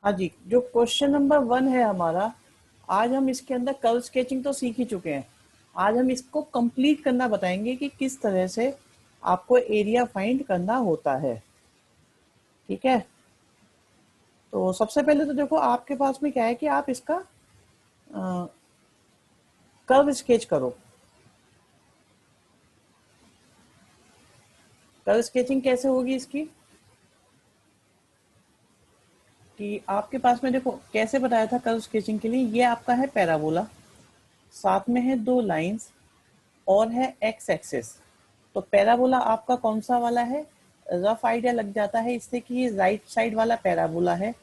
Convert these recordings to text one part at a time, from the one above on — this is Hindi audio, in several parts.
हाँ जी, जो क्वेश्चन नंबर 1 है हमारा, आज हम इसके अंदर कर्व स्केचिंग तो सीख ही चुके हैं। आज हम इसको कंप्लीट करना बताएंगे कि किस तरह से आपको एरिया फाइंड करना होता है। ठीक है, तो सबसे पहले तो देखो आपके पास में क्या है कि आप इसका कर्व स्केच करो। कर्व स्केचिंग कैसे होगी इसकी, कि आपके पास में देखो कैसे बताया था कर्व स्केचिंग के लिए। ये आपका है पैराबोला, साथ में है दो लाइंस और है एक्स एक्सिस। तो पैराबोला आपका कौन सा वाला है, रफ आइडिया लग जाता है इससे कि ये राइट साइड वाला पैराबोला है,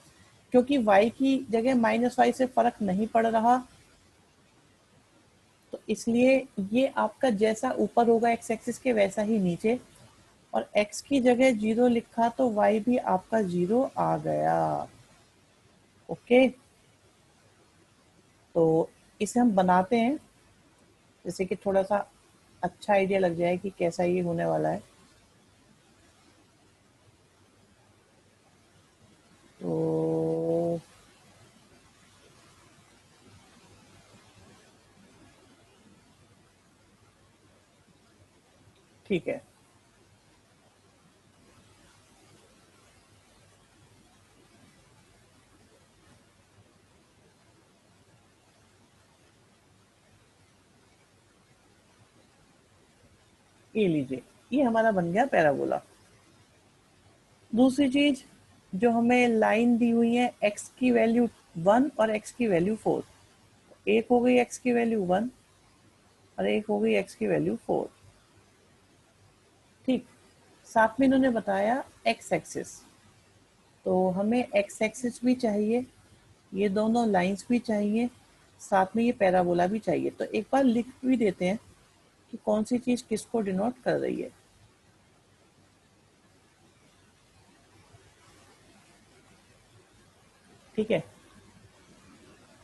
क्योंकि y की जगह -y से फर्क नहीं पड़ रहा, तो इसलिए ये आपका जैसा ऊपर होगा एक्स एक्सिस के वैसा ही नीचे, और x की जगह 0 लिखा तो y भी आपका 0 आ गया। ओके, तो इसे हम बनाते हैं जैसे कि थोड़ा सा अच्छा आइडिया लग जाए कि कैसा ये होने वाला है। तो ठीक है, ये लीजिए, ये हमारा बन गया पैराबोला। दूसरी चीज जो हमें लाइन दी हुई है, x की वैल्यू 1 और x की वैल्यू 4, एक हो गई x की वैल्यू 1 और एक हो गई x की वैल्यू 4। ठीक, साथ में इन्होंने बताया x एक्सिस, तो हमें x एक्सिस भी चाहिए, ये दोनों लाइंस भी चाहिए, साथ में ये पैराबोला भी चाहिए। तो एक बार लिख भी देते हैं कि कौन सी चीज किसको डिनोट कर रही है। ठीक है,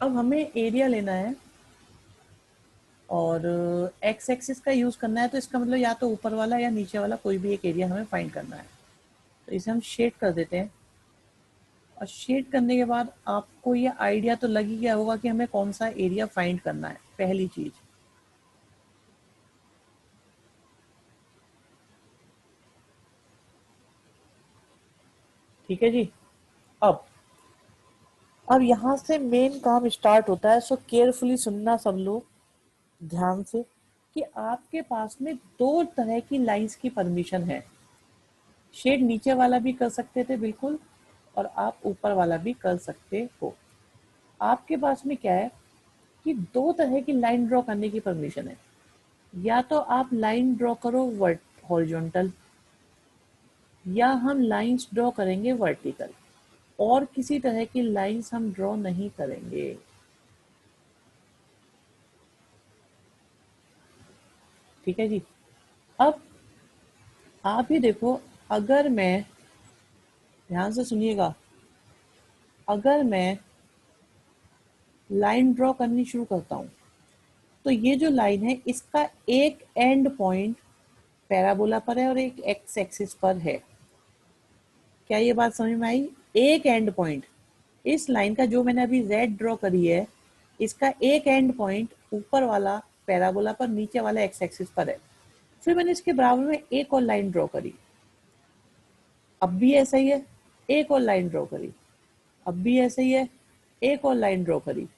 अब हमें एरिया लेना है और एक्स एक्सिस का यूज करना है, तो इसका मतलब या तो ऊपर वाला या नीचे वाला कोई भी एक एरिया हमें फाइंड करना है। तो इसे हम शेड कर देते हैं, और शेड करने के बाद आपको ये आइडिया तो लग ही गया होगा कि हमें कौन सा एरिया फाइंड करना है। पहली चीज, ठीक है जी। अब अब यहां से मेन काम स्टार्ट होता है, सो केयरफुली सुनना सब लोग ध्यान से, कि आपके पास में दो तरह की लाइंस की परमिशन है। शेड नीचे वाला भी कर सकते थे बिल्कुल, और आप ऊपर वाला भी कर सकते हो। आपके पास में क्या है कि दो तरह की लाइन ड्रॉ करने की परमिशन है। या तो आप लाइन ड्रॉ करो वर्ट हॉरिजॉन्टल, या हम लाइंस ड्रॉ करेंगे वर्टिकल, और किसी तरह की लाइंस हम ड्रॉ नहीं करेंगे। ठीक है जी। अब आप ही देखो, अगर मैं, ध्यान से सुनिएगा, अगर मैं लाइन ड्रॉ करनी शुरू करता हूं, तो ये जो लाइन है इसका एक एंड पॉइंट पैराबोला पर है और एक एक्स एक्सिस पर है। क्या ये बात समझ में आई? एक एंड पॉइंट, इस लाइन का जो मैंने अभी रेड ड्रॉ करी है, इसका एक एंड पॉइंट ऊपर वाला पैराबोला पर, नीचे वाला एक्स एक्सिस पर है। फिर मैंने इसके बराबर में एक और लाइन ड्रॉ करी, अब भी ऐसा ही है, एक और लाइन ड्रॉ करी, अब भी ऐसे ही है, एक और लाइन ड्रॉ करी,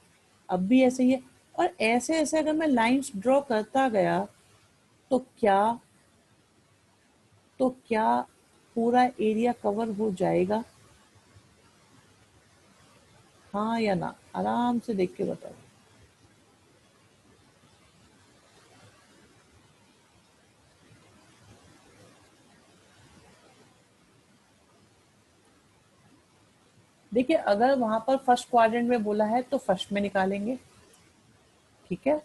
अब भी ऐसे ही है। और ऐसे ऐसे अगर मैं लाइंस ड्रॉ करता गया, तो क्या पूरा एरिया कवर हो जाएगा? हाँ या ना, आराम से देख के बताओ। देखिए, अगर वहां पर फर्स्ट क्वाड्रेंट में बोला है तो फर्स्ट में निकालेंगे, ठीक है,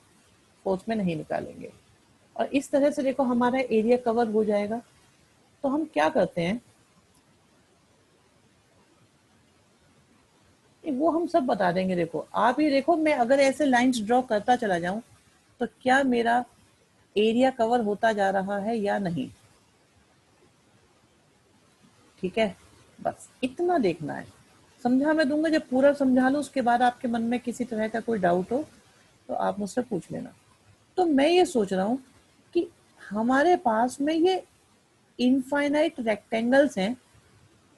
फोर्थ में नहीं निकालेंगे। और इस तरह से देखो हमारा एरिया कवर हो जाएगा। तो हम क्या करते हैं, वो हम सब बता देंगे। देखो आप ही देखो, मैं अगर ऐसे लाइंस ड्रॉ करता चला जाऊं, तो क्या मेरा एरिया कवर होता जा रहा है या नहीं। ठीक है, बस इतना देखना है। समझा मैं दूंगा, जब पूरा समझा लूँ उसके बाद आपके मन में किसी तरह का कोई डाउट हो तो आप मुझसे पूछ लेना। तो मैं ये सोच रहा हूँ कि हमारे पास में ये इनफाइनाइट रेक्टेंगल्स हैं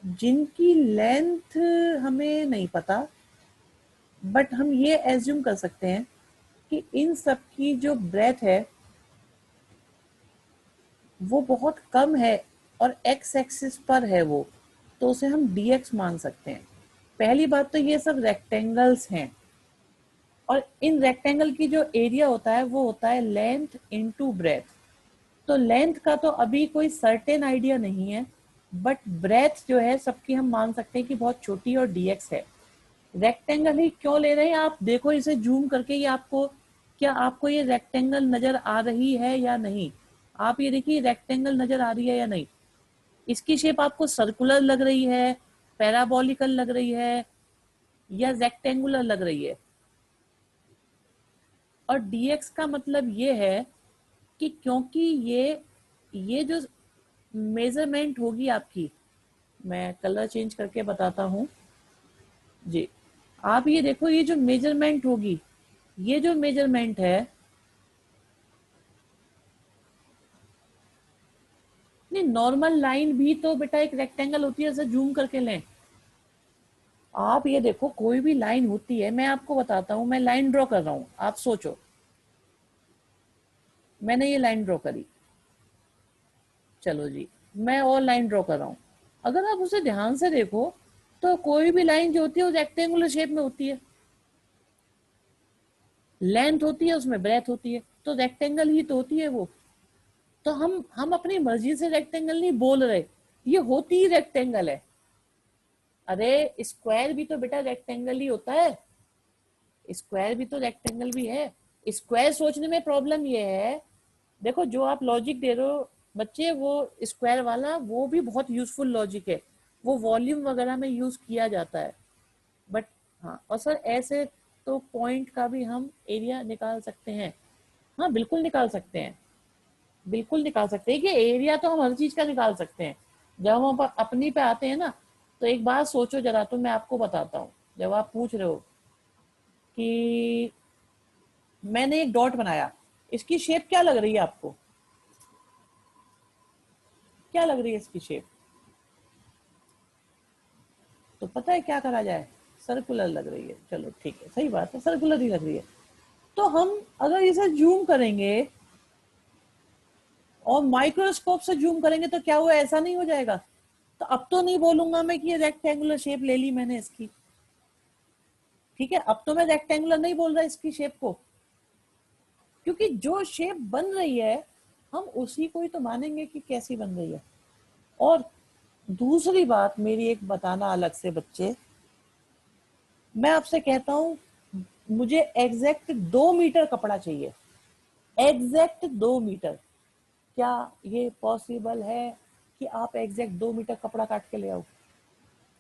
जिनकी लेंथ हमें नहीं पता, बट हम ये एज्यूम कर सकते हैं कि इन सब की जो ब्रेथ है वो बहुत कम है और एक्स एक्सिस पर है वो, तो उसे हम dx मान सकते हैं। पहली बात तो ये सब रेक्टेंगल्स हैं और इन रेक्टेंगल की जो एरिया होता है वो होता है लेंथ इनटू ब्रेथ। तो लेंथ का तो अभी कोई सर्टेन आइडिया नहीं है, बट ब्रेथ जो है सबकी हम मान सकते हैं कि बहुत छोटी और dx है। रेक्टेंगल ही क्यों ले रहे हैं आप देखो इसे जूम करके, ये आपको, क्या आपको ये रेक्टेंगल नजर आ रही है या नहीं? आप ये देखिए रेक्टेंगल नजर आ रही है या नहीं? इसकी शेप आपको सर्कुलर लग रही है, पैराबोलिकल लग रही है या रेक्टेंगुलर लग रही है? और dx का मतलब ये है कि क्योंकि ये जो मेजरमेंट होगी आपकी, मैं कलर चेंज करके बताता हूँ जी। आप ये देखो, ये जो मेजरमेंट होगी, ये जो मेजरमेंट है, नहीं नॉर्मल लाइन भी तो बेटा एक रेक्टेंगल होती है, ऐसे जूम करके लें। आप ये देखो कोई भी लाइन होती है, मैं आपको बताता हूं, मैं लाइन ड्रॉ कर रहा हूं, आप सोचो मैंने ये लाइन ड्रॉ करी, चलो जी मैं और लाइन ड्रॉ कर रहा हूं। अगर आप उसे ध्यान से देखो तो कोई भी लाइन जो होती है वो रेक्टेंगुलर शेप में होती है, लेंथ होती है उसमें ब्रेथ होती है, तो रेक्टेंगल ही तो होती है वो। तो हम अपनी मर्जी से रेक्टेंगल नहीं बोल रहे, ये होती ही रेक्टेंगल है। अरे स्क्वायर भी तो बेटा रेक्टेंगल ही होता है, स्क्वायर भी तो रेक्टेंगल भी है। स्क्वायर सोचने में प्रॉब्लम ये है, देखो जो आप लॉजिक दे रहे हो बच्चे, वो स्क्वायर वाला वो भी बहुत यूजफुल लॉजिक है, वो वॉल्यूम वगैरह में यूज किया जाता है। बट हाँ, और सर ऐसे तो पॉइंट का भी हम एरिया निकाल सकते हैं। हाँ बिल्कुल निकाल सकते हैं, बिल्कुल निकाल सकते हैं कि एरिया तो हम हर चीज का निकाल सकते हैं। जब हम अपनी पे आते हैं ना, तो एक बात सोचो जरा, तो मैं आपको बताता हूँ। जब आप पूछ रहे हो कि मैंने एक डॉट बनाया, इसकी शेप क्या लग रही है आपको? क्या लग रही है इसकी शेप? तो पता है क्या करा जाए, सर्कुलर लग रही है। चलो ठीक है, सही बात है, सर्कुलर ही लग रही है। तो हम अगर इसे जूम करेंगे और माइक्रोस्कोप से जूम करेंगे तो क्या हुआ, ऐसा नहीं हो जाएगा? तो अब तो नहीं बोलूंगा मैं कि ये रेक्टेंगुलर शेप ले ली मैंने इसकी, ठीक है? अब तो मैं रेक्टेंगुलर नहीं बोल रहा इसकी शेप को, क्योंकि जो शेप बन रही है हम उसी को ही तो मानेंगे कि कैसी बन रही है। और दूसरी बात मेरी एक बताना अलग से बच्चे, मैं आपसे कहता हूं मुझे एग्जैक्ट 2 मीटर कपड़ा चाहिए, एग्जैक्ट 2 मीटर। क्या ये पॉसिबल है कि आप एग्जैक्ट 2 मीटर कपड़ा काट के ले आओ,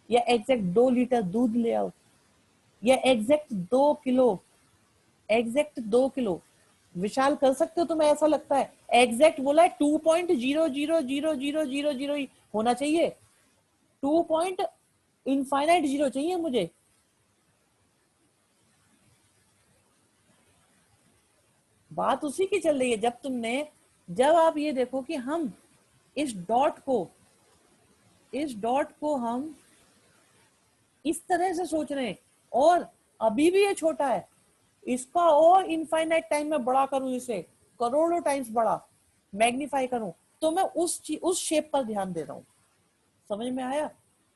या एग्जैक्ट 2 लीटर दूध ले आओ, या एग्जैक्ट 2 किलो, एग्जैक्ट 2 किलो? विशाल कर सकते हो? तुम्हें ऐसा लगता है? एग्जैक्ट बोला है, 2.0000000 ही होना चाहिए, 2 पॉइंट इनफाइनाइट 0 चाहिए मुझे। बात उसी की चल रही है, जब आप ये देखो कि हम इस डॉट को हम इस तरह से सोच रहे हैं, और अभी भी ये छोटा है, इसका और इनफाइनाइट टाइम में बड़ा करूं, इसे करोड़ों टाइम्स बड़ा मैग्नीफाई करूं, तो मैं उस शेप पर ध्यान दे रहा हूं। समझ में आया?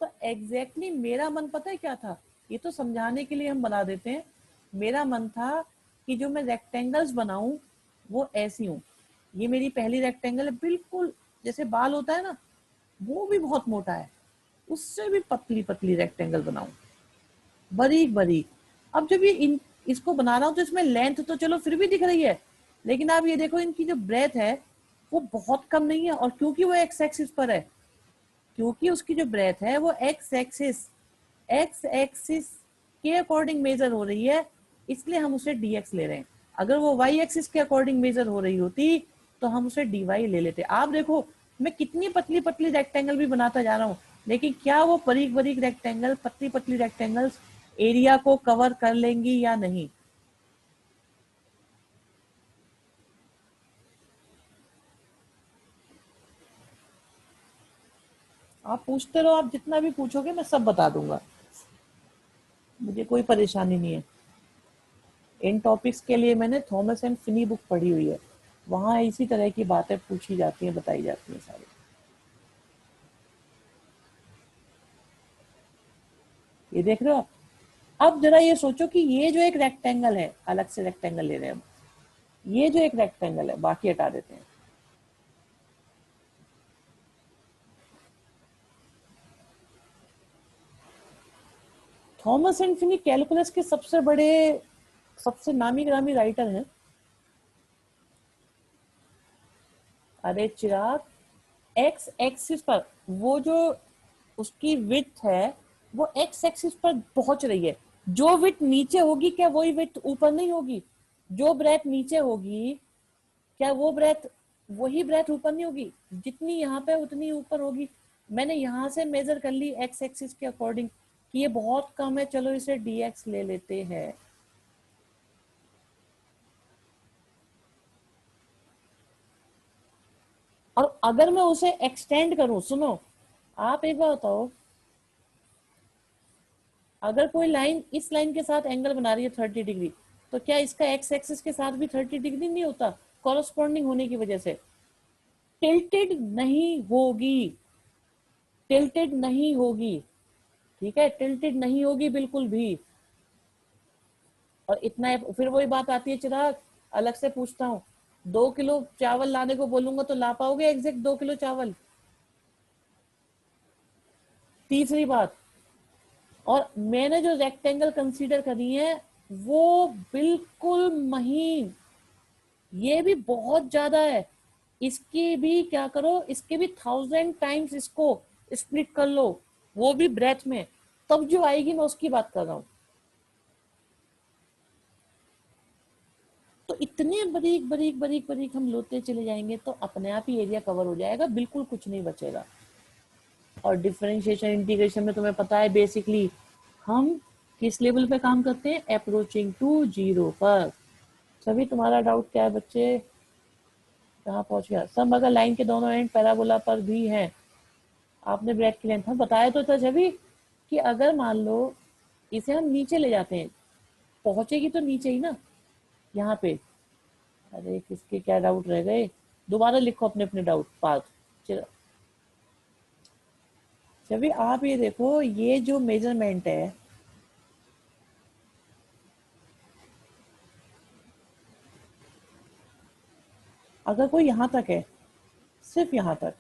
तो एग्जैक्टली मेरा मन पता है क्या था, ये तो समझाने के लिए हम बना देते हैं। मेरा मन था कि जो मैं रेक्टेंगल्स बनाऊं वो ऐसी हूं। ये मेरी पहली रेक्टेंगल है, बिल्कुल जैसे बाल होता है ना, वो भी बहुत मोटा है, उससे भी पतली पतली रेक्टेंगल बनाऊं, बारीक बारीक। अब जब इसको बना रहा हूं तो इसमें लेंथ तो चलो फिर भी दिख रही है, लेकिन आप ये देखो इनकी जो ब्रेथ है वो बहुत कम नहीं है। और क्योंकि वो एक्स एक्सिस पर है, क्योंकि उसकी जो ब्रेथ है वो एक्स एक्सिस के अकॉर्डिंग मेजर हो रही है, इसलिए हम उसे dx ले रहे हैं। अगर वो y एक्सिस के अकॉर्डिंग मेजर हो रही होती तो हम उसे dy ले लेते। आप देखो मैं कितनी पतली पतली रेक्टेंगल भी बनाता जा रहा हूँ, लेकिन क्या वो बारीक बारीक रेक्टेंगल, पतली पतली रेक्टेंगल्स एरिया को कवर कर लेंगी या नहीं? आप पूछते रहो, आप जितना भी पूछोगे मैं सब बता दूंगा, मुझे कोई परेशानी नहीं है। इन टॉपिक्स के लिए मैंने थॉमस एंड फिनी बुक पढ़ी हुई है, वहां इसी तरह की बातें पूछी जाती हैं, बताई जाती हैं सारी। ये देख रहे हो आप? अब जरा ये सोचो कि ये जो एक रेक्टेंगल है, अलग से रेक्टेंगल ले रहे हैं हम, ये जो एक रेक्टेंगल है, बाकी हटा देते हैं। थॉमस एंड फिनी कैलकुलस के सबसे बड़े, सबसे नामी गिरामी राइटर हैं। अरे चिराग, एक्स एक्सिस पर वो जो उसकी विड्थ है, वो एक्स एक्सिस पर पहुंच रही है। जो विड्थ नीचे होगी, क्या वही विड्थ ऊपर नहीं होगी? जो ब्रेथ नीचे होगी, क्या वो ब्रेथ, वही ब्रेथ ऊपर नहीं होगी? जितनी यहाँ पे उतनी ऊपर होगी। मैंने यहाँ से मेजर कर ली एक्स एक्सिस के अकॉर्डिंग कि ये बहुत कम है, चलो इसे dx ले लेते हैं। और अगर मैं उसे एक्सटेंड करूं, सुनो, आप एक बार बताओ, अगर कोई लाइन इस लाइन के साथ एंगल बना रही है 30 डिग्री, तो क्या इसका एक्स एक्सिस के साथ भी 30 डिग्री नहीं होता कॉरस्पॉन्डिंग होने की वजह से? टिल्टेड नहीं होगी, टिल्टेड नहीं होगी, ठीक है, टिल्टेड नहीं होगी बिल्कुल भी। और इतना है, फिर वही बात आती है चिराग, अलग से पूछता हूँ, 2 किलो चावल लाने को बोलूंगा तो ला पाओगे एग्जैक्ट 2 किलो चावल? तीसरी बात, और मैंने जो रेक्टेंगल कंसीडर करी है वो बिल्कुल महीन, ये भी बहुत ज्यादा है, इसकी भी क्या करो, इसके भी 1000 टाइम्स इसको स्प्लिट कर लो, वो भी ब्रेथ में, तब जो आएगी मैं उसकी बात कर रहा हूँ। तो इतने बरीक बरीक बरीक बरीक हम लोते चले जाएंगे तो अपने आप ही एरिया कवर हो जाएगा, बिल्कुल कुछ नहीं बचेगा। और डिफरेंशिएशन इंटीग्रेशन में तुम्हें पता है बेसिकली हम किस लेवल पे काम करते हैं, अप्रोचिंग टू जीरो पर। सभी तुम्हारा डाउट क्या है बच्चे, कहाँ पहुंच गया सब? अगर लाइन के दोनों एंड पैराबोला पर भी हैं, आपने ब्रेड की लेंथ, हम बताया तो था सभी कि अगर मान लो इसे हम नीचे ले जाते हैं, पहुंचेगी तो नीचे ही ना, यहाँ पे। अरे किसके क्या डाउट रह गए, दोबारा लिखो अपने अपने डाउट पार्ट। चलो सभी आप ये देखो, ये जो मेजरमेंट है, अगर कोई यहाँ तक है, सिर्फ यहाँ तक,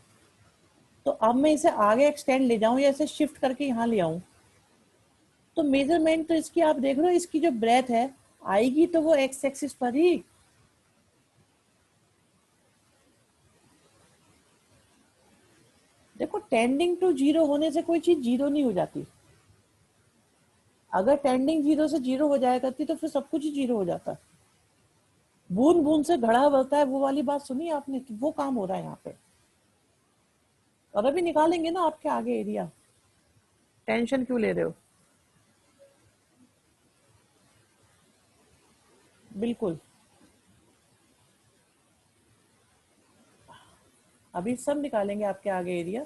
तो अब मैं इसे आगे एक्सटेंड ले जाऊं या इसे शिफ्ट करके यहाँ ले आऊं, तो मेजरमेंट तो इसकी आप देख रहे हो, इसकी जो ब्रेथ है आएगी तो वो एक्स एक्सिस पर ही। देखो टेंडिंग टू जीरो होने से कोई चीज जीरो नहीं हो जाती, अगर टेंडिंग जीरो से जीरो हो जाया करती तो फिर सब कुछ ही जीरो हो जाता। बूंद बूंद से घड़ा भरता है, वो वाली बात सुनी आपने, तो वो काम हो रहा है यहाँ पे। और अभी निकालेंगे ना आपके आगे एरिया, टेंशन क्यों ले रहे हो? बिल्कुल, अभी सब निकालेंगे आपके आगे एरिया,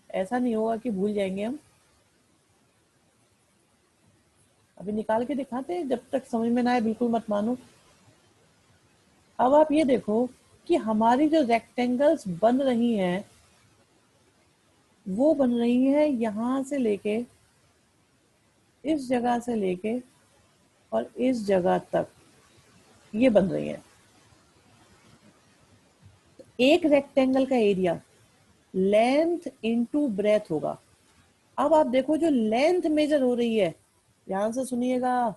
ऐसा नहीं होगा कि भूल जाएंगे हम। अभी निकाल के दिखाते हैं, जब तक समझ में ना आए बिल्कुल मत मानो। अब आप ये देखो कि हमारी जो रेक्टेंगल्स बन रही हैं, वो बन रही है यहां से लेके, इस जगह से लेके और इस जगह तक, ये बन रही है। एक रेक्टेंगल का एरिया लेंथ इनटू ब्रेथ होगा। अब आप देखो जो लेंथ मेजर हो रही है, ध्यान से सुनिएगा,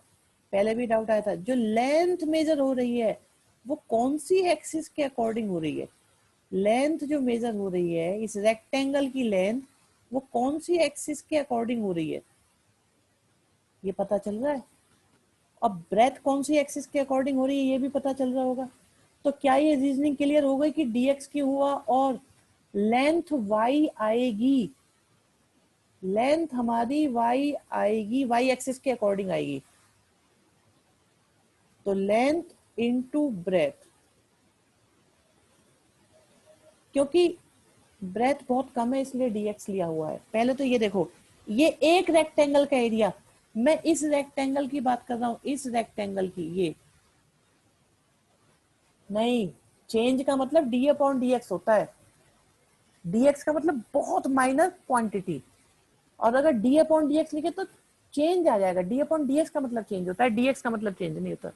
पहले भी डाउट आया था, जो लेंथ मेजर हो रही है वो कौन सी एक्सिस के अकॉर्डिंग हो रही है? लेंथ जो मेजर हो रही है इस रेक्टेंगल की लेंथ, वो कौन सी एक्सिस के अकॉर्डिंग हो रही है, ये पता चल रहा है? अब ब्रेथ कौन सी एक्सिस के अकॉर्डिंग हो रही है ये भी पता चल रहा होगा। तो क्या ये रीजनिंग क्लियर हो गई कि dx क्यों हुआ और लेंथ y आएगी? लेंथ हमारी y आएगी, y एक्सिस के अकॉर्डिंग आएगी, तो लेंथ इनटू ब्रेथ, क्योंकि ब्रेथ बहुत कम है इसलिए dx लिया हुआ है। पहले तो ये देखो, ये एक रेक्टेंगल का एरिया, मैं इस रेक्टेंगल की बात कर रहा हूं, इस रेक्टेंगल की, ये नहीं, चेंज का मतलब डी अपॉन डी एक्स होता है। dx का मतलब बहुत माइनर क्वांटिटी, और अगर डी अपॉन डी एक्स लिखे तो चेंज आ जाएगा। डी अपॉन डी एक्स का मतलब चेंज होता है, dx का मतलब चेंज नहीं होता।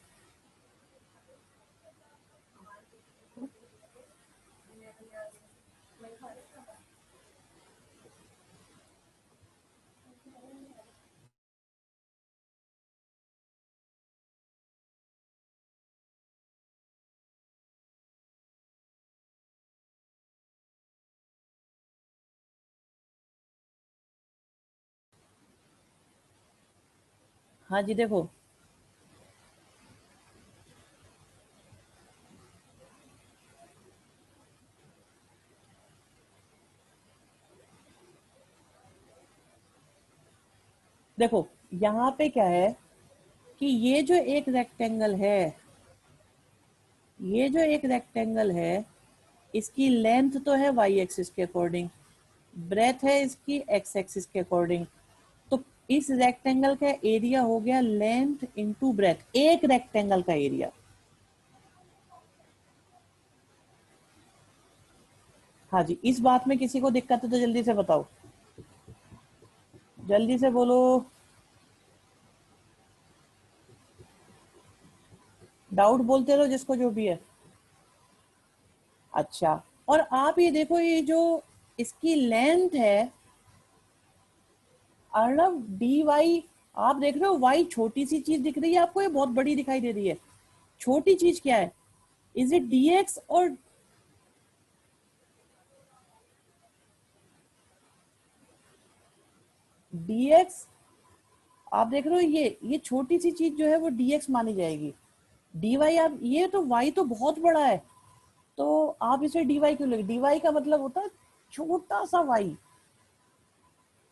हाँ जी देखो, देखो यहाँ पे क्या है कि ये जो एक रेक्टेंगल है, ये जो एक रेक्टेंगल है, इसकी लेंथ तो है वाई एक्सिस के अकॉर्डिंग, ब्रेथ है इसकी एक्स एक्सिस के अकॉर्डिंग, तो इस रेक्टेंगल का एरिया हो गया लेंथ इनटू ब्रेथ, एक रेक्टेंगल का एरिया। हाँ जी, इस बात में किसी को दिक्कत है तो जल्दी से बताओ, जल्दी से बोलो, डाउट बोलते रहो जिसको जो भी है। अच्छा, और आप ये देखो, ये जो इसकी लेंथ है अर्णव, डी वाई, आप देख रहे हो वाई छोटी सी चीज दिख रही है आपको, ये बहुत बड़ी दिखाई दे रही है, छोटी चीज क्या है, इज इट डी एक्स और डी एक्स? आप देख रहे हो ये छोटी सी चीज जो है वो डी एक्स मानी जाएगी, डी वाई, आप ये तो वाई तो बहुत बड़ा है, तो आप इसे डी वाई क्यों लेंगे? डी वाई का मतलब होता है छोटा सा वाई,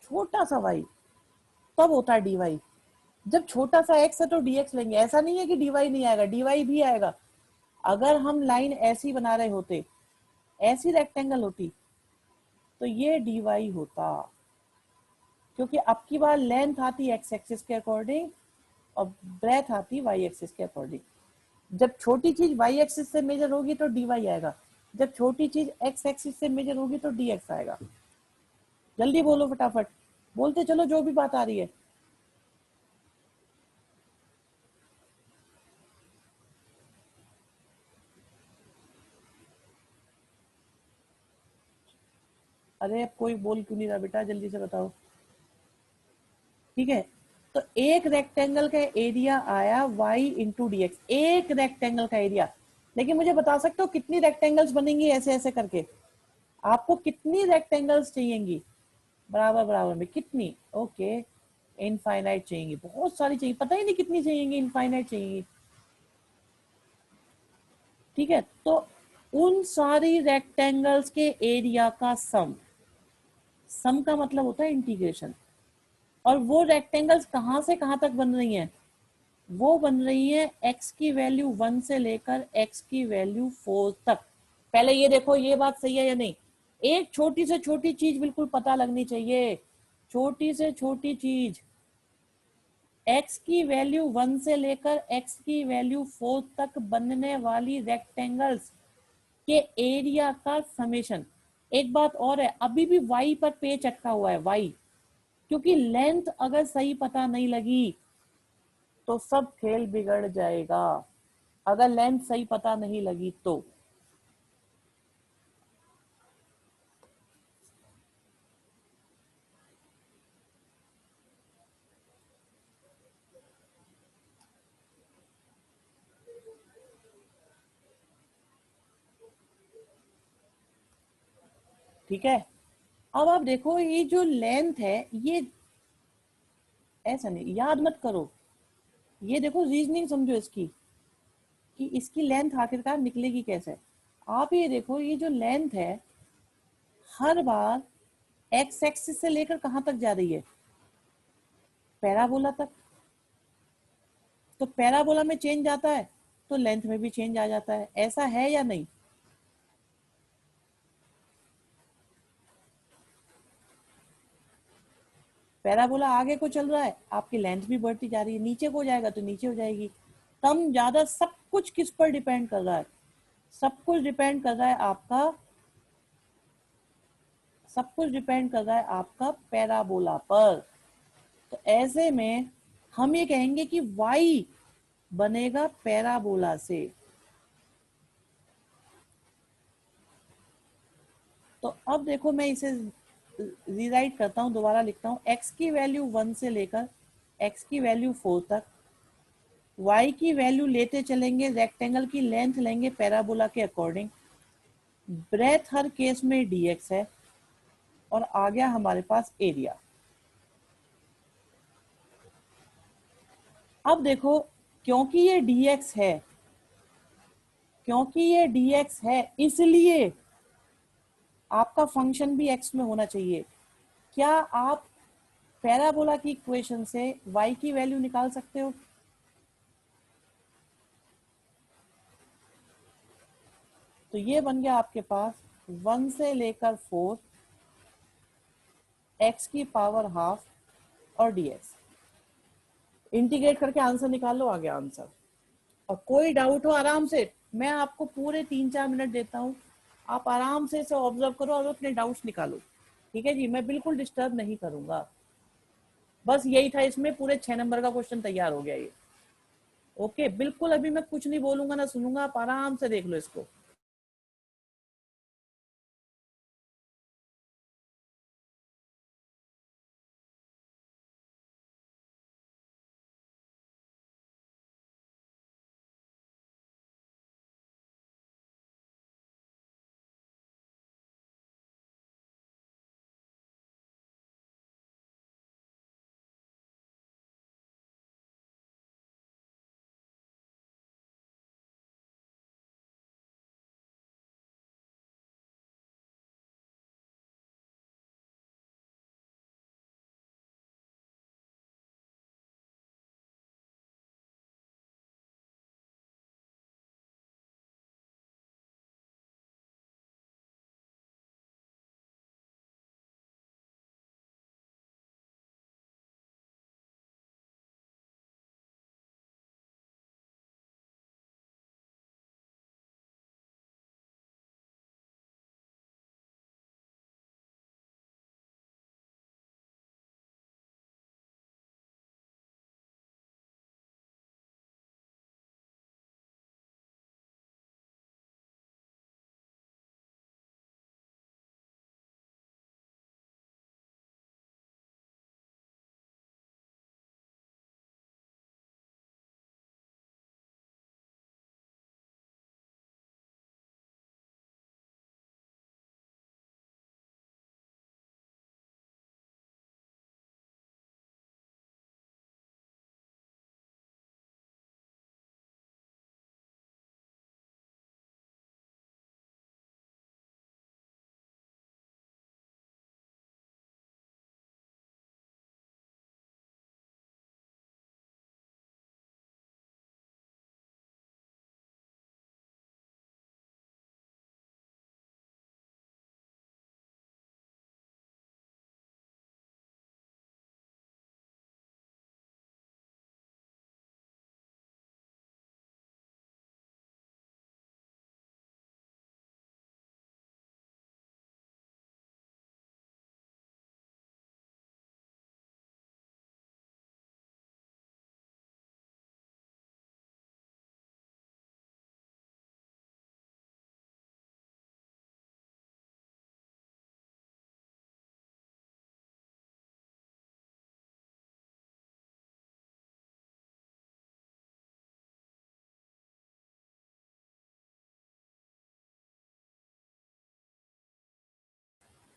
छोटा सा वाई, तब होता है डी वाई। जब छोटा सा एक्स है तो डी एक्स लेंगे, ऐसा नहीं है कि डी वाई नहीं आएगा, डी वाई भी आएगा। अगर हम लाइन ऐसी बना रहे होते, ऐसी रेक्टेंगल होती, तो ये डी वाई होता, क्योंकि अब की बार लेंथ आती एक्स एक्सिस के अकॉर्डिंग और ब्रेथ आती वाई एक्सिस के अकॉर्डिंग। जब छोटी चीज वाई एक्सिस से मेजर होगी तो डी वाई आएगा, जब छोटी चीज एक्स एक्सिस से मेजर होगी तो डी एक्स आएगा। जल्दी बोलो फटाफट, बोलते चलो जो भी बात आ रही है। अरे अब कोई बोल क्यों नहीं रहा बेटा, जल्दी से बताओ। ठीक है, तो एक रेक्टेंगल का एरिया आया y इंटू डी एक्स, एक रेक्टेंगल का एरिया। लेकिन मुझे बता सकते हो कितनी रेक्टेंगल्स बनेंगी ऐसे ऐसे करके? आपको कितनी रेक्टेंगल्स चाहिएंगी बराबर बराबर में, कितनी? ओके, इनफाइनाइट चाहिएंगी, बहुत सारी चाहिए, पता ही नहीं कितनी चाहिएंगी, इनफाइनाइट चाहिएंगी। ठीक है, तो उन सारी रेक्टेंगल्स के एरिया का सम का मतलब होता है इंटीग्रेशन। और वो रेक्टेंगल्स कहां से कहां तक बन रही हैं? वो बन रही है x की वैल्यू 1 से लेकर x की वैल्यू 4 तक। पहले ये देखो ये बात सही है या नहीं, एक छोटी से छोटी चीज बिल्कुल पता लगनी चाहिए, छोटी से छोटी चीज, x की वैल्यू 1 से लेकर x की वैल्यू 4 तक बनने वाली रेक्टेंगल्स के एरिया का समेशन। एक बात और है, अभी भी y पर पेच अटका हुआ है, y, क्योंकि लेंथ अगर सही पता नहीं लगी तो सब खेल बिगड़ जाएगा, अगर लेंथ सही पता नहीं लगी तो। ठीक है, अब आप देखो ये जो लेंथ है, ये ऐसा नहीं, याद मत करो, ये देखो रीजनिंग समझो इसकी, कि इसकी लेंथ आखिरकार निकलेगी कैसे। आप ये देखो, ये जो लेंथ है, हर बार एक्स एक्सिस से लेकर कहां तक जा रही है, पैराबोला तक। तो पैराबोला में चेंज आता है तो लेंथ में भी चेंज आ जाता है, ऐसा है या नहीं? पैराबोला आगे को चल रहा है, आपकी लेंथ भी बढ़ती जा रही है, नीचे को जाएगा तो नीचे हो जाएगी। कम ज्यादा सब कुछ किस पर डिपेंड कर रहा है, सब कुछ डिपेंड कर रहा है आपका, सब कुछ डिपेंड कर रहा है आपका पैराबोला पर। तो ऐसे में हम ये कहेंगे कि y बनेगा पैराबोला से। तो अब देखो मैं इसे रीराइट करता हूं, दोबारा लिखता हूं, x की वैल्यू 1 से लेकर x की वैल्यू 4 तक, y की वैल्यू लेते चलेंगे, रेक्टेंगल की लेंथ लेंगे पैराबोला के अकॉर्डिंग, ब्रेथ हर केस में dx है, और आ गया हमारे पास एरिया। अब देखो, क्योंकि ये dx है, क्योंकि ये dx है, इसलिए आपका फंक्शन भी x में होना चाहिए। क्या आप पैराबोला की इक्वेशन से y की वैल्यू निकाल सकते हो? तो ये बन गया आपके पास 1 से लेकर 4 x की पावर हाफ और dx। इंटीग्रेट करके आंसर निकाल लो, आ गया आंसर। और कोई डाउट हो आराम से, मैं आपको पूरे 3-4 मिनट देता हूँ, आप आराम से इसे ऑब्जर्व करो और अपने डाउट्स निकालो। ठीक है जी, मैं बिल्कुल डिस्टर्ब नहीं करूंगा। बस यही था इसमें, पूरे 6 नंबर का क्वेश्चन तैयार हो गया ये। ओके, बिल्कुल अभी मैं कुछ नहीं बोलूंगा ना सुनूंगा, आप आराम से देख लो इसको।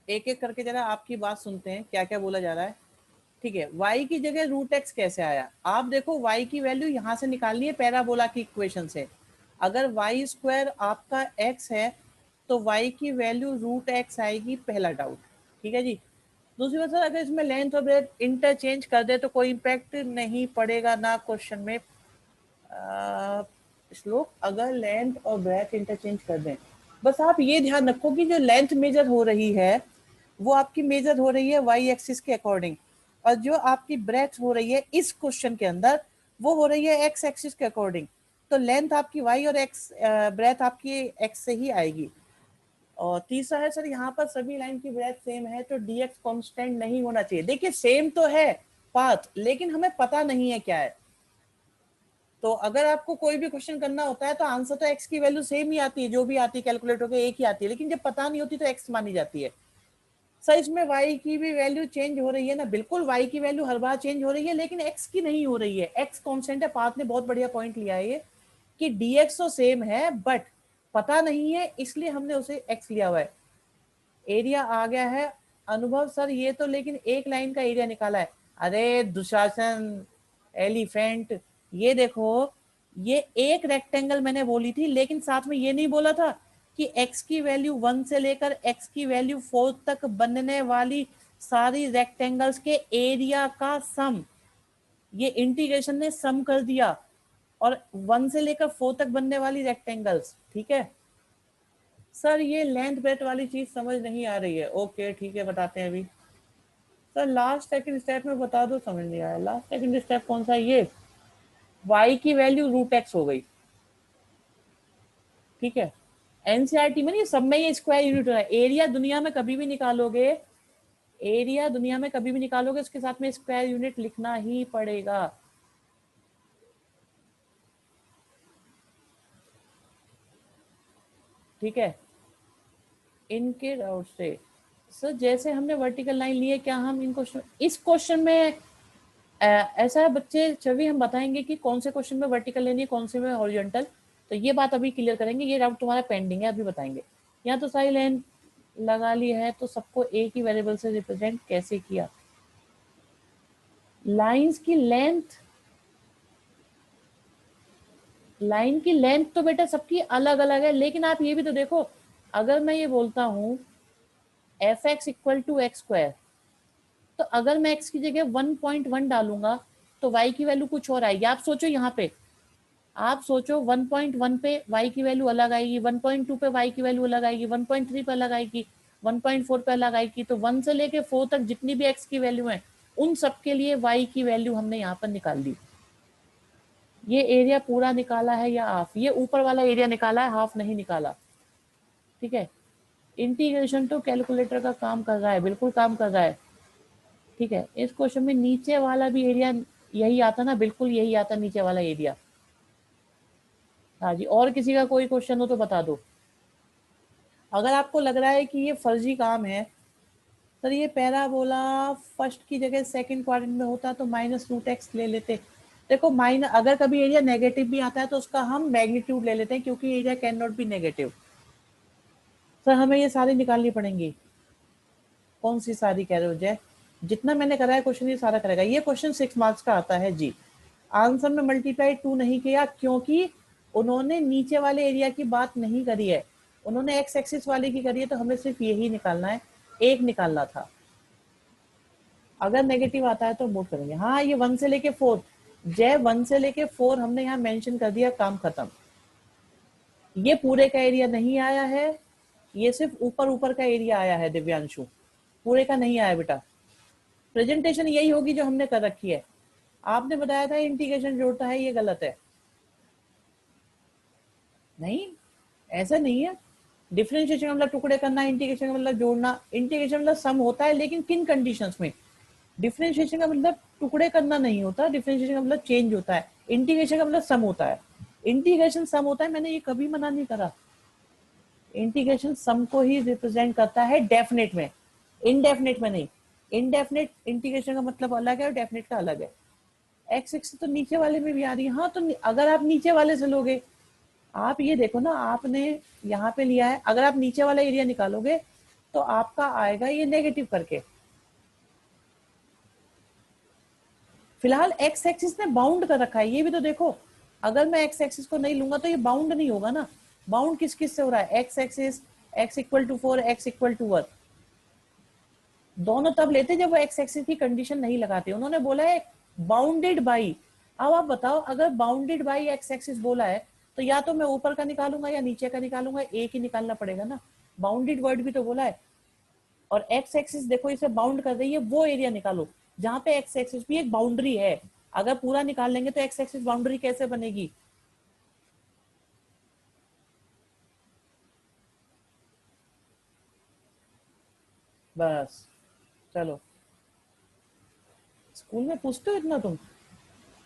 एक एक करके जरा आपकी बात सुनते हैं, क्या क्या बोला जा रहा है। ठीक है, y की जगह रूट एक्स कैसे आया? आप देखो, y की वैल्यू यहां से निकालनी है पैराबोला की इक्वेशन से। अगर वाई स्क्वायर आपका x है तो y की वैल्यू रूट एक्स आएगी, पहला डाउट। ठीक है जी। दूसरी बात सर, अगर इसमें लेंथ और ब्रेथ इंटरचेंज कर दे तो कोई इम्पैक्ट नहीं पड़ेगा ना क्वेश्चन में। श्लोक, अगर लेंथ और ब्रेथ इंटरचेंज कर दें, बस आप ये ध्यान रखो कि जो लेंथ मेजर हो रही है वो आपकी मेजर हो रही है वाई एक्सिस के अकॉर्डिंग, और जो आपकी ब्रेथ हो रही है इस क्वेश्चन के अंदर वो हो रही है एक्स एक्सिस के अकॉर्डिंग। तो लेंथ आपकी वाई और एक्स, ब्रेथ आपकी एक्स से ही आएगी। और तीसरा है सर, यहाँ पर सभी लाइन की ब्रेथ सेम है तो dx कांस्टेंट नहीं होना चाहिए। देखिए सेम तो है पाथ, लेकिन हमें पता नहीं है क्या है। तो अगर आपको कोई भी क्वेश्चन करना होता है तो आंसर तो x की वैल्यू सेम ही आती है, जो भी आती है कैलकुलेटर के एक ही आती है, लेकिन जब पता नहीं होती तो x मानी जाती है। सर इसमें y की भी वैल्यू चेंज हो रही है ना, बिल्कुल y की वैल्यू हर बार चेंज हो रही है, लेकिन x की नहीं हो रही है। x कांस्टेंट है। पाथ ने बहुत बढ़िया पॉइंट लिया है ये कि dx तो सेम है बट पता नहीं है, इसलिए हमने उसे x लिया हुआ है। एरिया आ गया है। अनुभव सर ये तो लेकिन एक लाइन का एरिया निकाला है। अरे दुशासन, एलिफेंट, ये देखो, ये एक रेक्टेंगल मैंने बोली थी, लेकिन साथ में ये नहीं बोला था कि x की वैल्यू 1 से लेकर x की वैल्यू 4 तक बनने वाली सारी रेक्टेंगल्स के एरिया का सम। ये इंटीग्रेशन ने सम कर दिया, और 1 से लेकर 4 तक बनने वाली रेक्टेंगल्स। ठीक है सर, ये लेंथ ब्रेथ वाली चीज समझ नहीं आ रही है। ओके ठीक है, बताते हैं अभी। सर लास्ट सेकंड स्टेप में बता दो, समझ नहीं आया। लास्ट सेकंड स्टेप कौन सा है? ये y की वैल्यू रूट एक्स हो गई। ठीक है, एनसीईआरटी में नहीं, सब में ये स्क्वायर यूनिट हो रहा है। एरिया दुनिया में कभी भी निकालोगे, एरिया दुनिया में कभी भी निकालोगे उसके साथ में स्क्वायर यूनिट लिखना ही पड़ेगा। ठीक है, इनके डाउट से सर जैसे हमने वर्टिकल लाइन ली है, क्या हम इन क्वेश्चन, इस क्वेश्चन में ऐसा है बच्चे, छवि हम बताएंगे कि कौन से क्वेश्चन में वर्टिकल लेनी है, कौन से में हॉरिजॉन्टल। तो ये बात अभी क्लियर करेंगे, ये डाउट तुम्हारा पेंडिंग है, अभी बताएंगे। यहाँ तो सारी लाइन लगा ली है, तो सबको एक ही वेरिएबल से रिप्रेजेंट कैसे किया? लाइंस की लेंथ, लाइन की लेंथ तो बेटा सबकी अलग अलग है, लेकिन आप ये भी तो देखो, अगर मैं ये बोलता हूँ F X equal to X square, तो अगर मैं x की जगह 1.1 डालूंगा तो y की वैल्यू कुछ और आएगी। आप सोचो यहाँ पे, आप सोचो 1.1 पे y की वैल्यू अलग आएगी, 1.2 पे y की वैल्यू अलग आएगी, 1.3 पे अलग आएगी, 1.4 पे अलग आएगी। तो 1 से लेके 4 तक जितनी भी x की वैल्यू है उन सबके लिए y की वैल्यू हमने यहाँ पर निकाल दी। ये एरिया पूरा निकाला है या हाफ? ये ऊपर वाला एरिया निकाला है, हाफ नहीं निकाला। ठीक है, इंटीग्रेशन तो कैलकुलेटर का काम कर रहा है, बिल्कुल काम कर रहा है। ठीक है, इस क्वेश्चन में नीचे वाला भी एरिया यही आता ना, बिल्कुल यही आता नीचे वाला एरिया। हाँ जी, और किसी का कोई क्वेश्चन हो तो बता दो। अगर आपको लग रहा है कि ये फर्जी काम है, तो ये पैराबोला फर्स्ट की जगह सेकंड क्वाड्रेंट में होता तो माइनस रूट एक्स ले लेते। देखो माइनस, अगर कभी एरिया नेगेटिव भी आता है तो उसका हम मैग्नीट्यूड ले लेते हैं, क्योंकि area can not be negative. Sir हमें ये सारी निकालनी पड़ेंगी। कौन सी सारी कह रहे हो जय? जितना मैंने करा है क्वेश्चन ये सारा करेगा। ये क्वेश्चन 6 मार्क्स का आता है जी। आंसर में मल्टीप्लाई 2 नहीं किया क्योंकि उन्होंने नीचे वाले एरिया की बात नहीं करी है, उन्होंने एक्स एक्सिस वाले की करी है, तो हमें सिर्फ यही निकालना है, एक निकालना था। अगर नेगेटिव आता है तो मूव करेंगे। हाँ, ये 1 से लेके 4, जय 1 से लेके 4 हमने यहाँ मेंशन कर दिया, काम खत्म। ये पूरे का एरिया नहीं आया है, ये सिर्फ ऊपर ऊपर का एरिया आया है दिव्यांशु, पूरे का नहीं आया बेटा। प्रेजेंटेशन यही होगी जो हमने कर रखी है। आपने बताया था इंटीग्रेशन जोड़ता है, ये गलत है। नहीं, ऐसा नहीं है। डिफरेंशिएशन का मतलब टुकड़े करना, इंटीग्रेशन का मतलब जोड़ना। इंटीग्रेशन मतलब सम होता है, लेकिन किन कंडीशंस में? डिफरेंशिएशन का मतलब टुकड़े करना नहीं होता, डिफरेंशिएशन का मतलब चेंज होता है। इंटीग्रेशन का मतलब सम होता है, इंटीग्रेशन सम होता है, मैंने ये कभी मना नहीं करा। इंटीग्रेशन सम को ही रिप्रेजेंट करता है डेफिनेट में, इनडेफिनेट में नहीं। इनडेफिनेट इंटीग्रेशन का मतलब अलग है और डेफिनेट का अलग है। एक्स एक्स तो नीचे वाले में भी आ रही है। हाँ, तो अगर आप नीचे वाले से लोगे, आप ये देखो ना, आपने यहाँ पे लिया है, अगर आप नीचे वाला एरिया निकालोगे तो आपका आएगा ये नेगेटिव करके। फिलहाल एक्स एक्सिस ने बाउंड कर रखा है, ये भी तो देखो। अगर मैं एक्स एक्सिस को नहीं लूंगा तो ये बाउंड नहीं होगा ना। बाउंड किस किस से हो रहा है? X axis, X equal to 4, X equal to 1। दोनों तब लेते जब वो एक्स एक्सिस की कंडीशन नहीं लगाते। उन्होंने बोला है बाउंडेड बाई। अब आप बताओ, अगर बाउंडेड बाई एक्स एक्सिस बोला है तो या तो मैं ऊपर का निकालूंगा या नीचे का निकालूंगा, एक ही निकालना पड़ेगा ना। बाउंडेड वर्ड भी तो बोला है, और एक्स एक्सिस देखो इसे बाउंड कर रही है, वो एरिया निकालो जहां पे एक्स एक्सिस भी एक बाउंड्री है। अगर पूरा निकाल लेंगे तो एक्स एक्सिस बाउंड्री कैसे बनेगी? बस, चलो, स्कूल में पूछते हो इतना तुम?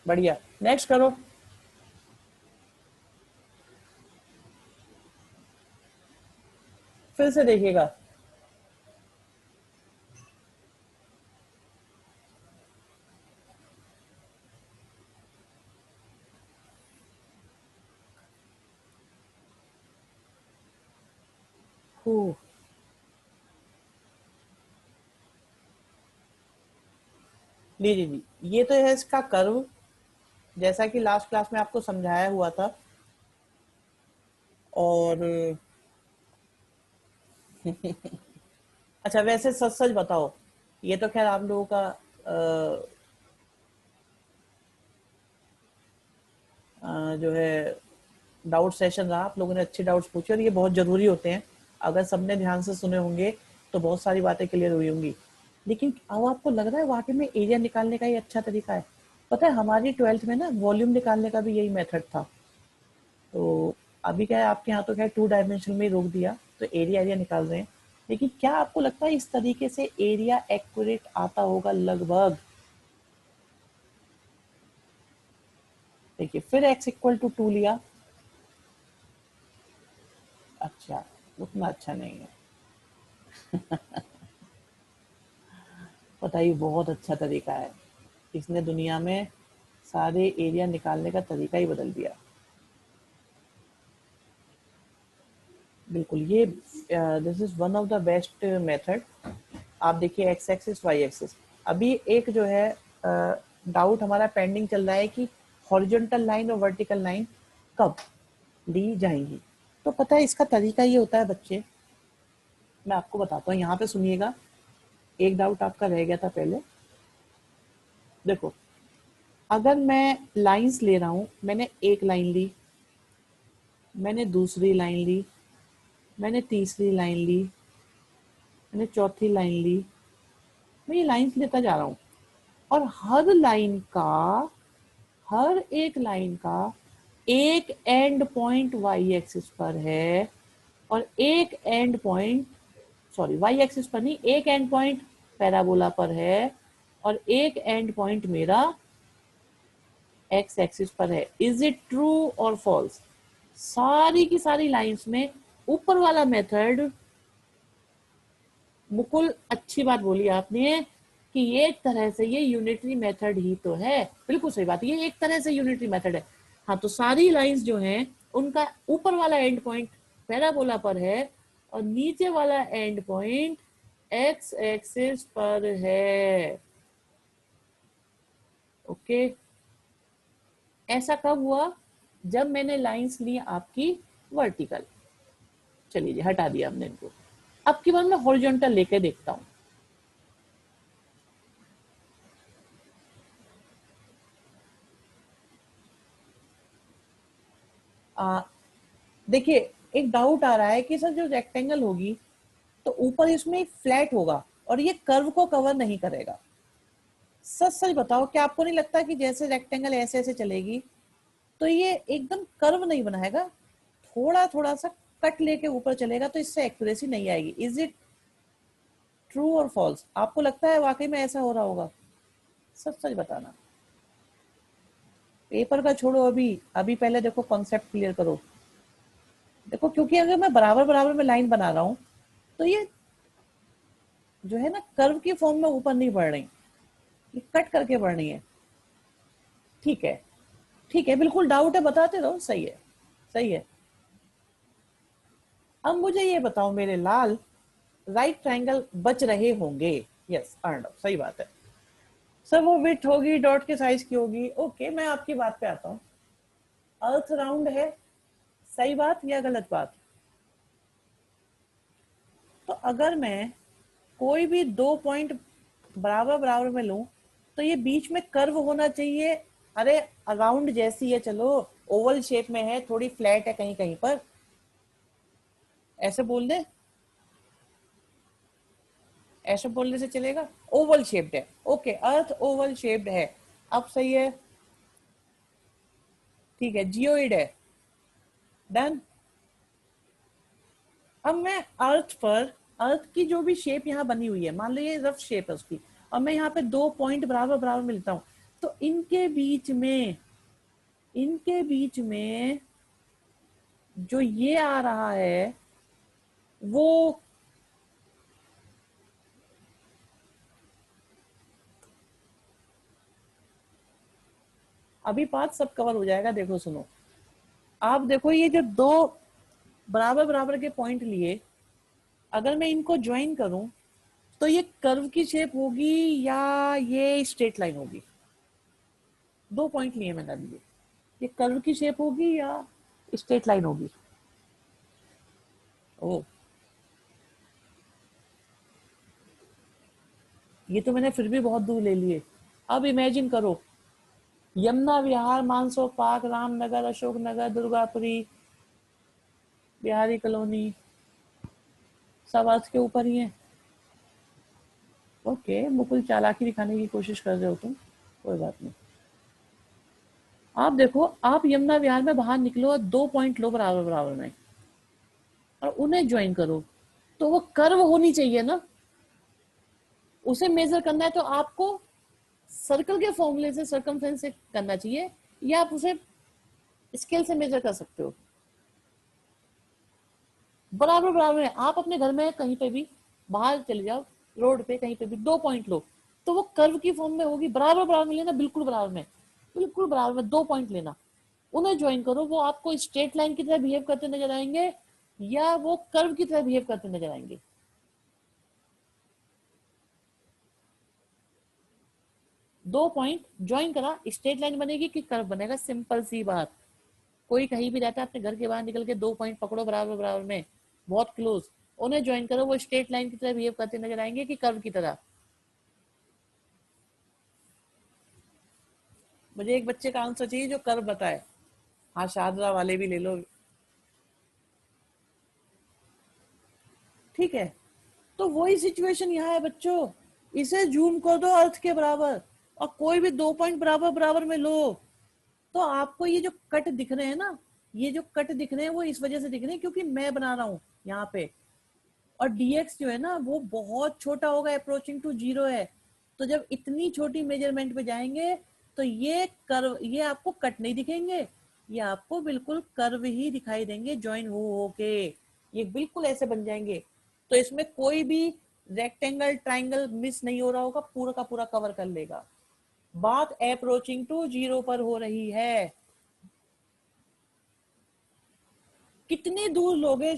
बढ़िया, नेक्स्ट करो। फिर से देखिएगा। लीजिए जी, ये तो है इसका कर्व, जैसा कि लास्ट क्लास में आपको समझाया हुआ था। और अच्छा, वैसे सच सच बताओ, ये तो खैर आप लोगों का जो है डाउट सेशन रहा। आप लोगों ने अच्छे डाउट्स पूछे और ये बहुत जरूरी होते हैं। अगर सबने ध्यान से सुने होंगे तो बहुत सारी बातें क्लियर हुई होंगी। लेकिन अब आपको लग रहा है वाकई में एरिया निकालने का ये अच्छा तरीका है? पता है हमारी 12th में ना वॉल्यूम निकालने का भी यही मेथड था। तो अभी क्या है, आपके यहाँ तो क्या 2 डायमेंशन में ही रोक दिया, तो एरिया एरिया निकाल रहे हैं। लेकिन क्या आपको लगता है इस तरीके से एरिया एक्यूरेट आता होगा लगभग? देखिए, फिर x इक्वल टू 2 लिया। अच्छा, उतना अच्छा नहीं है। पता ही, बहुत अच्छा तरीका है। इसने दुनिया में सारे एरिया निकालने का तरीका ही बदल दिया। बिल्कुल, ये this is one of the best method. आप देखिए, एक्स एक्सिस वाई एक्सिस। अभी एक जो है डाउट हमारा पेंडिंग चल रहा है कि हॉरिजॉन्टल लाइन और वर्टिकल लाइन कब ली जाएंगी। तो पता है इसका तरीका ये होता है बच्चे, मैं आपको बताता हूँ, यहाँ पे सुनिएगा। एक डाउट आपका रह गया था पहले। देखो, अगर मैं लाइंस ले रहा हूँ, मैंने एक लाइन ली, मैंने दूसरी लाइन ली, मैंने तीसरी लाइन ली, मैंने चौथी लाइन ली, मैं ये लाइंस लेता जा रहा हूँ। और हर एक लाइन का एक एंड पॉइंट वाई एक्सिस पर है, और एक end point, sorry Y axis पर नहीं, एक एंड पॉइंट पैराबोला पर है, और एक एंड पॉइंट मेरा एक्स एक्सिस पर है। इज इट ट्रू और फॉल्स? सारी की सारी लाइंस में ऊपर वाला मेथड, बिल्कुल अच्छी बात बोली आपने कि ये एक तरह से ये यूनिटरी मेथड ही तो है। बिल्कुल सही बात, ये एक तरह से यूनिटरी मेथड है। हाँ, तो सारी लाइंस जो हैं उनका ऊपर वाला एंड पॉइंट पैराबोला पर है, और नीचे वाला एंड पॉइंट एक्स एक्सिस पर है। ओके, ऐसा कब हुआ? जब मैंने लाइंस ली आपकी वर्टिकल। चलिए जी, हटा दिया हमने इनको। अब की बार मैं हॉरिजॉन्टल लेके देखता हूँ। देखिए, एक डाउट आ रहा है कि सर जो रेक्टेंगल होगी तो ऊपर इसमें फ्लैट होगा और ये कर्व को कवर नहीं करेगा। सच सच बताओ, क्या आपको नहीं लगता कि जैसे रेक्टेंगल ऐसे ऐसे चलेगी तो ये एकदम कर्व नहीं बनाएगा, थोड़ा थोड़ा सा कट लेके ऊपर चलेगा, तो इससे एक्यूरेसी नहीं आएगी। इज इट ट्रू और फॉल्स? आपको लगता है वाकई में ऐसा हो रहा होगा? सच सच बताना। पेपर का छोड़ो, अभी अभी पहले देखो, कॉन्सेप्ट क्लियर करो। देखो, क्योंकि अगर मैं बराबर बराबर में लाइन बना रहा हूं तो ये जो है ना कर्व की फॉर्म में ऊपर नहीं बढ़ रही, ये कट करके बढ़ रही है। ठीक है, ठीक है, बिल्कुल डाउट है, बताते रहो। सही है, सही है। अब मुझे ये बताओ मेरे लाल, राइट ट्रायंगल बच रहे होंगे? यस, अर्नब, सही बात है। सर वो विड्थ होगी, डॉट के साइज की होगी। ओके, मैं आपकी बात पे आता हूँ। अर्थ राउंड है, सही बात या गलत बात? तो अगर मैं कोई भी 2 पॉइंट बराबर बराबर में लूं तो ये बीच में कर्व होना चाहिए। अरे अराउंड जैसी है, चलो ओवल शेप में है, थोड़ी फ्लैट है कहीं कहीं पर, ऐसे बोल दे, ऐसे बोलने से चलेगा। ओवल शेप्ड है, ओके, अर्थ ओवल शेप्ड है, अब सही है, ठीक है, जियोइड है, डन। अब मैं अर्थ पर, अर्थ की जो भी शेप यहाँ बनी हुई है, मान लो ये रफ शेप है उसकी, और मैं यहाँ पे 2 पॉइंट बराबर बराबर मिलता हूँ, तो इनके बीच में, इनके बीच में जो ये आ रहा है वो, अभी पांच सब कवर हो जाएगा, देखो सुनो, आप देखो ये जो दो बराबर बराबर के पॉइंट लिए, अगर मैं इनको ज्वाइन करूं तो ये कर्व की शेप होगी या ये स्ट्रेट लाइन होगी? दो पॉइंट लिए मैंने अभी, ये कर्व की शेप होगी या स्ट्रेट लाइन होगी? ओ, ये तो मैंने फिर भी बहुत दूर ले लिए। अब इमेजिन करो, यमुना विहार, मानसो पार्क, रामनगर, अशोक नगर, दुर्गापुरी, बिहारी कॉलोनी, सब अर्थ के ऊपर ही है। ओके, मुकुल चालाकी दिखाने की कोशिश कर रहे हो तुम, कोई बात नहीं। आप देखो, आप यमुना विहार में बाहर निकलो और 2 पॉइंट लो बराबर बराबर में और उन्हें ज्वाइन करो, तो वो कर्व होनी चाहिए ना, उसे मेजर करना है तो आपको सर्कल के फॉर्मूले से, सर्कमफ्रेंस से करना चाहिए, या आप उसे स्केल से मेजर कर सकते हो। बराबर बराबर है, आप अपने घर में कहीं पे भी बाहर चले जाओ, रोड पे कहीं पे भी 2 पॉइंट लो, तो वो कर्व की फॉर्म में होगी, बराबर बराबर में लेना, बिल्कुल बराबर में, बिल्कुल बराबर में 2 पॉइंट लेना, उन्हें ज्वाइन करो, वो आपको स्ट्रेट लाइन की तरह बिहेव करते नजर आएंगे या वो कर्व की तरह बिहेव करते नजर आएंगे? 2 पॉइंट ज्वाइन करा, स्ट्रेट लाइन बनेगी कि कर्व बनेगा? सिंपल सी बात। कोई कहीं भी रहता है, अपने घर के बाहर निकल के 2 पॉइंट पकड़ो बराबर बराबर में, बहुत क्लोज, उन्हें ज्वाइन करो, वो स्ट्रेट लाइन की तरह बिहेव करते नजर आएंगे कि कर्व की तरह? मुझे एक बच्चे का आंसर चाहिए जो कर्व बताए। हाँ, शारदा वाले भी ले लो, ठीक है। तो वही सिचुएशन यहाँ है बच्चों, इसे जूम कर दो अर्थ के बराबर और कोई भी 2 पॉइंट बराबर बराबर में लो, तो आपको ये जो कट दिख रहे हैं ना, ये जो कट दिख रहे हैं वो इस वजह से दिख रहे हैं क्योंकि मैं बना रहा हूँ यहाँ पे, और dx जो है ना वो बहुत छोटा होगा, अप्रोचिंग टू जीरो है, तो जब इतनी छोटी मेजरमेंट पे जाएंगे तो ये कर्व, ये आपको कट नहीं दिखेंगे, ये आपको बिल्कुल कर्व ही दिखाई देंगे, ज्वाइन हो के ये बिल्कुल ऐसे बन जाएंगे, तो इसमें कोई भी रेक्टेंगल ट्राइंगल मिस नहीं हो रहा होगा, पूरा का पूरा कवर कर लेगा। बात अप्रोचिंग टू जीरो पर हो रही है, कितनी दूर लोगे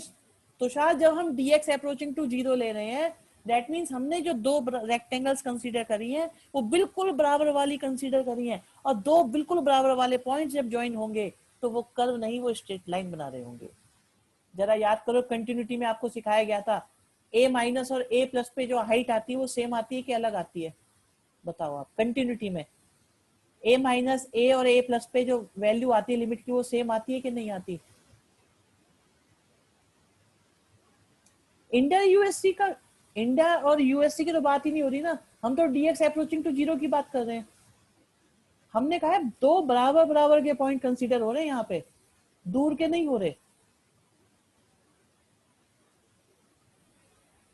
तुषार? जब हम dx अप्रोचिंग टू जीरो ले रहे हैं, दैट मीन्स हमने जो दो रेक्टेंगल्स कंसीडर करी हैं वो बिल्कुल बराबर वाली कंसीडर करी हैं, और दो बिल्कुल बराबर वाले पॉइंट्स जब ज्वाइन होंगे तो वो कर्व नहीं, वो स्ट्रेट लाइन बना रहे होंगे। जरा याद करो, कंटिन्यूटी में आपको सिखाया गया था a माइनस और a प्लस पे जो हाइट आती है वो सेम आती है कि अलग आती है? बताओ आप, कंटिन्यूटी में a माइनस a और a प्लस पे जो वैल्यू आती है लिमिट की वो सेम आती है कि नहीं आती? इंडिया यूएससी का, इंडिया और यूएससी की तो बात ही नहीं हो रही ना, हम तो डीएक्स अप्रोचिंग टू जीरो की बात कर रहे हैं। हमने कहा है दो बराबर बराबर के पॉइंट कंसीडर हो रहे हैं यहाँ पे, दूर के नहीं हो रहे।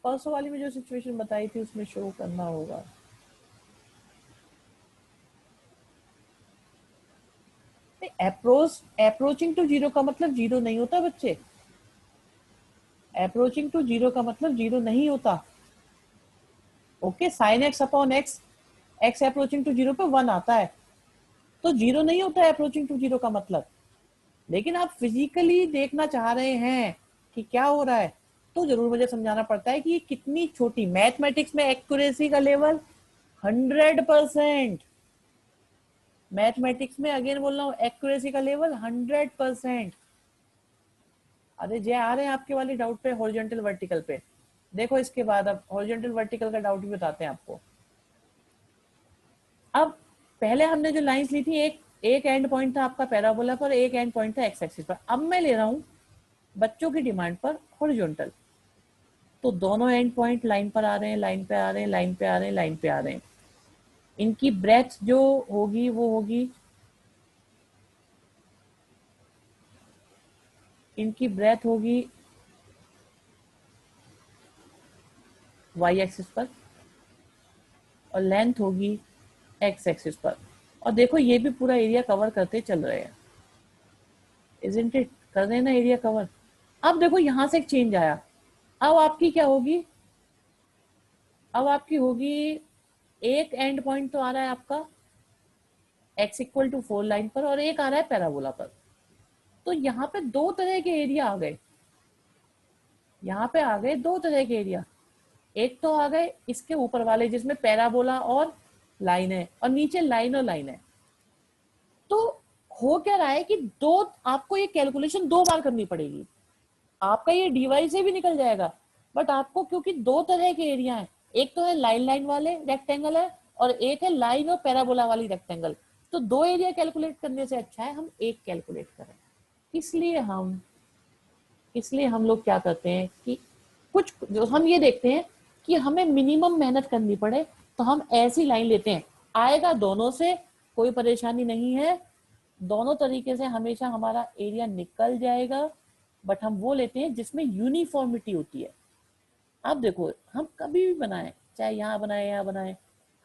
परसों वाली में जो सिचुएशन बताई थी उसमें शो करना होगा। अप्रोचिंग टू जीरो का मतलब जीरो नहीं होता बच्चे, अप्रोचिंग टू जीरो का मतलब जीरो नहीं होता। Okay, sine X upon X, X approaching to zero पे 1 आता है, तो जीरो नहीं होता है अप्रोचिंग टू जीरो का मतलब। लेकिन आप फिजिकली देखना चाह रहे हैं कि क्या हो रहा है, तो जरूर मुझे समझाना पड़ता है कि ये कितनी छोटी, मैथमेटिक्स में एक्यूरेसी का लेवल 100%, मैथमेटिक्स में अगेन बोल रहा हूँ एक्यूरेसी का लेवल 100%। अरे जे आ रहे हैं आपके वाली डाउट पे हॉरिजॉन्टल वर्टिकल पे, देखो इसके बाद अब हॉरिजॉन्टल वर्टिकल का डाउट भी बताते हैं आपको। अब पहले हमने जो लाइंस ली थी, एक एक एंड पॉइंट था आपका पैराबोला पर, एक एंड पॉइंट था एक्स एक्सिस पर। अब मैं ले रहा हूं बच्चों की डिमांड पर हॉरिजॉन्टल, तो दोनों एंड पॉइंट लाइन पर आ रहे हैं, लाइन पे आ रहे हैं, लाइन पे आ रहे हैं, लाइन पे आ रहे हैं। इनकी ब्रेथ जो होगी वो होगी, इनकी ब्रेथ होगी वाई एक्सिस पर और लेंथ होगी एक्स एक्सिस पर। और देखो ये भी पूरा एरिया कवर करते चल रहे हैं, इजंट इट, कर रहे हैं ना एरिया कवर। अब देखो यहां से एक चेंज आया, अब आपकी क्या होगी, अब आपकी होगी एक एंड पॉइंट तो आ रहा है आपका x इक्वल टू 4 लाइन पर और एक आ रहा है पैराबोला पर। तो यहाँ पे दो तरह के एरिया आ गए, यहाँ पे आ गए दो तरह के एरिया। एक तो आ गए इसके ऊपर वाले जिसमें पैराबोला और लाइन है, और नीचे लाइन और लाइन है। तो हो क्या रहा है कि दो, आपको ये कैलकुलेशन दो बार करनी पड़ेगी। आपका ये डीवाई से भी निकल जाएगा, बट आपको क्योंकि दो तरह के एरिया है, एक तो है लाइन लाइन वाले रेक्टेंगल है और एक है लाइन और पैराबोला वाली रेक्टेंगल, तो दो एरिया कैलकुलेट करने से अच्छा है हम एक कैलकुलेट करें। इसलिए हम इसलिए हम लोग क्या करते हैं कि कुछ जो हम ये देखते हैं कि हमें मिनिमम मेहनत करनी पड़े, तो हम ऐसी लाइन लेते हैं, आएगा दोनों से, कोई परेशानी नहीं है, दोनों तरीके से हमेशा हमारा एरिया निकल जाएगा। बट हम वो लेते हैं जिसमें यूनिफॉर्मिटी होती है। आप देखो हम कभी भी बनाए, चाहे यहाँ बनाए यहाँ बनाए,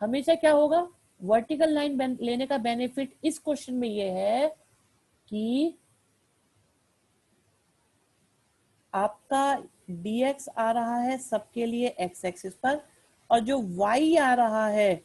हमेशा क्या होगा, वर्टिकल लाइन लेने का बेनिफिट इस क्वेश्चन में ये है कि आपका dx आ रहा है सबके लिए x एक्सिस पर, और जो y आ रहा है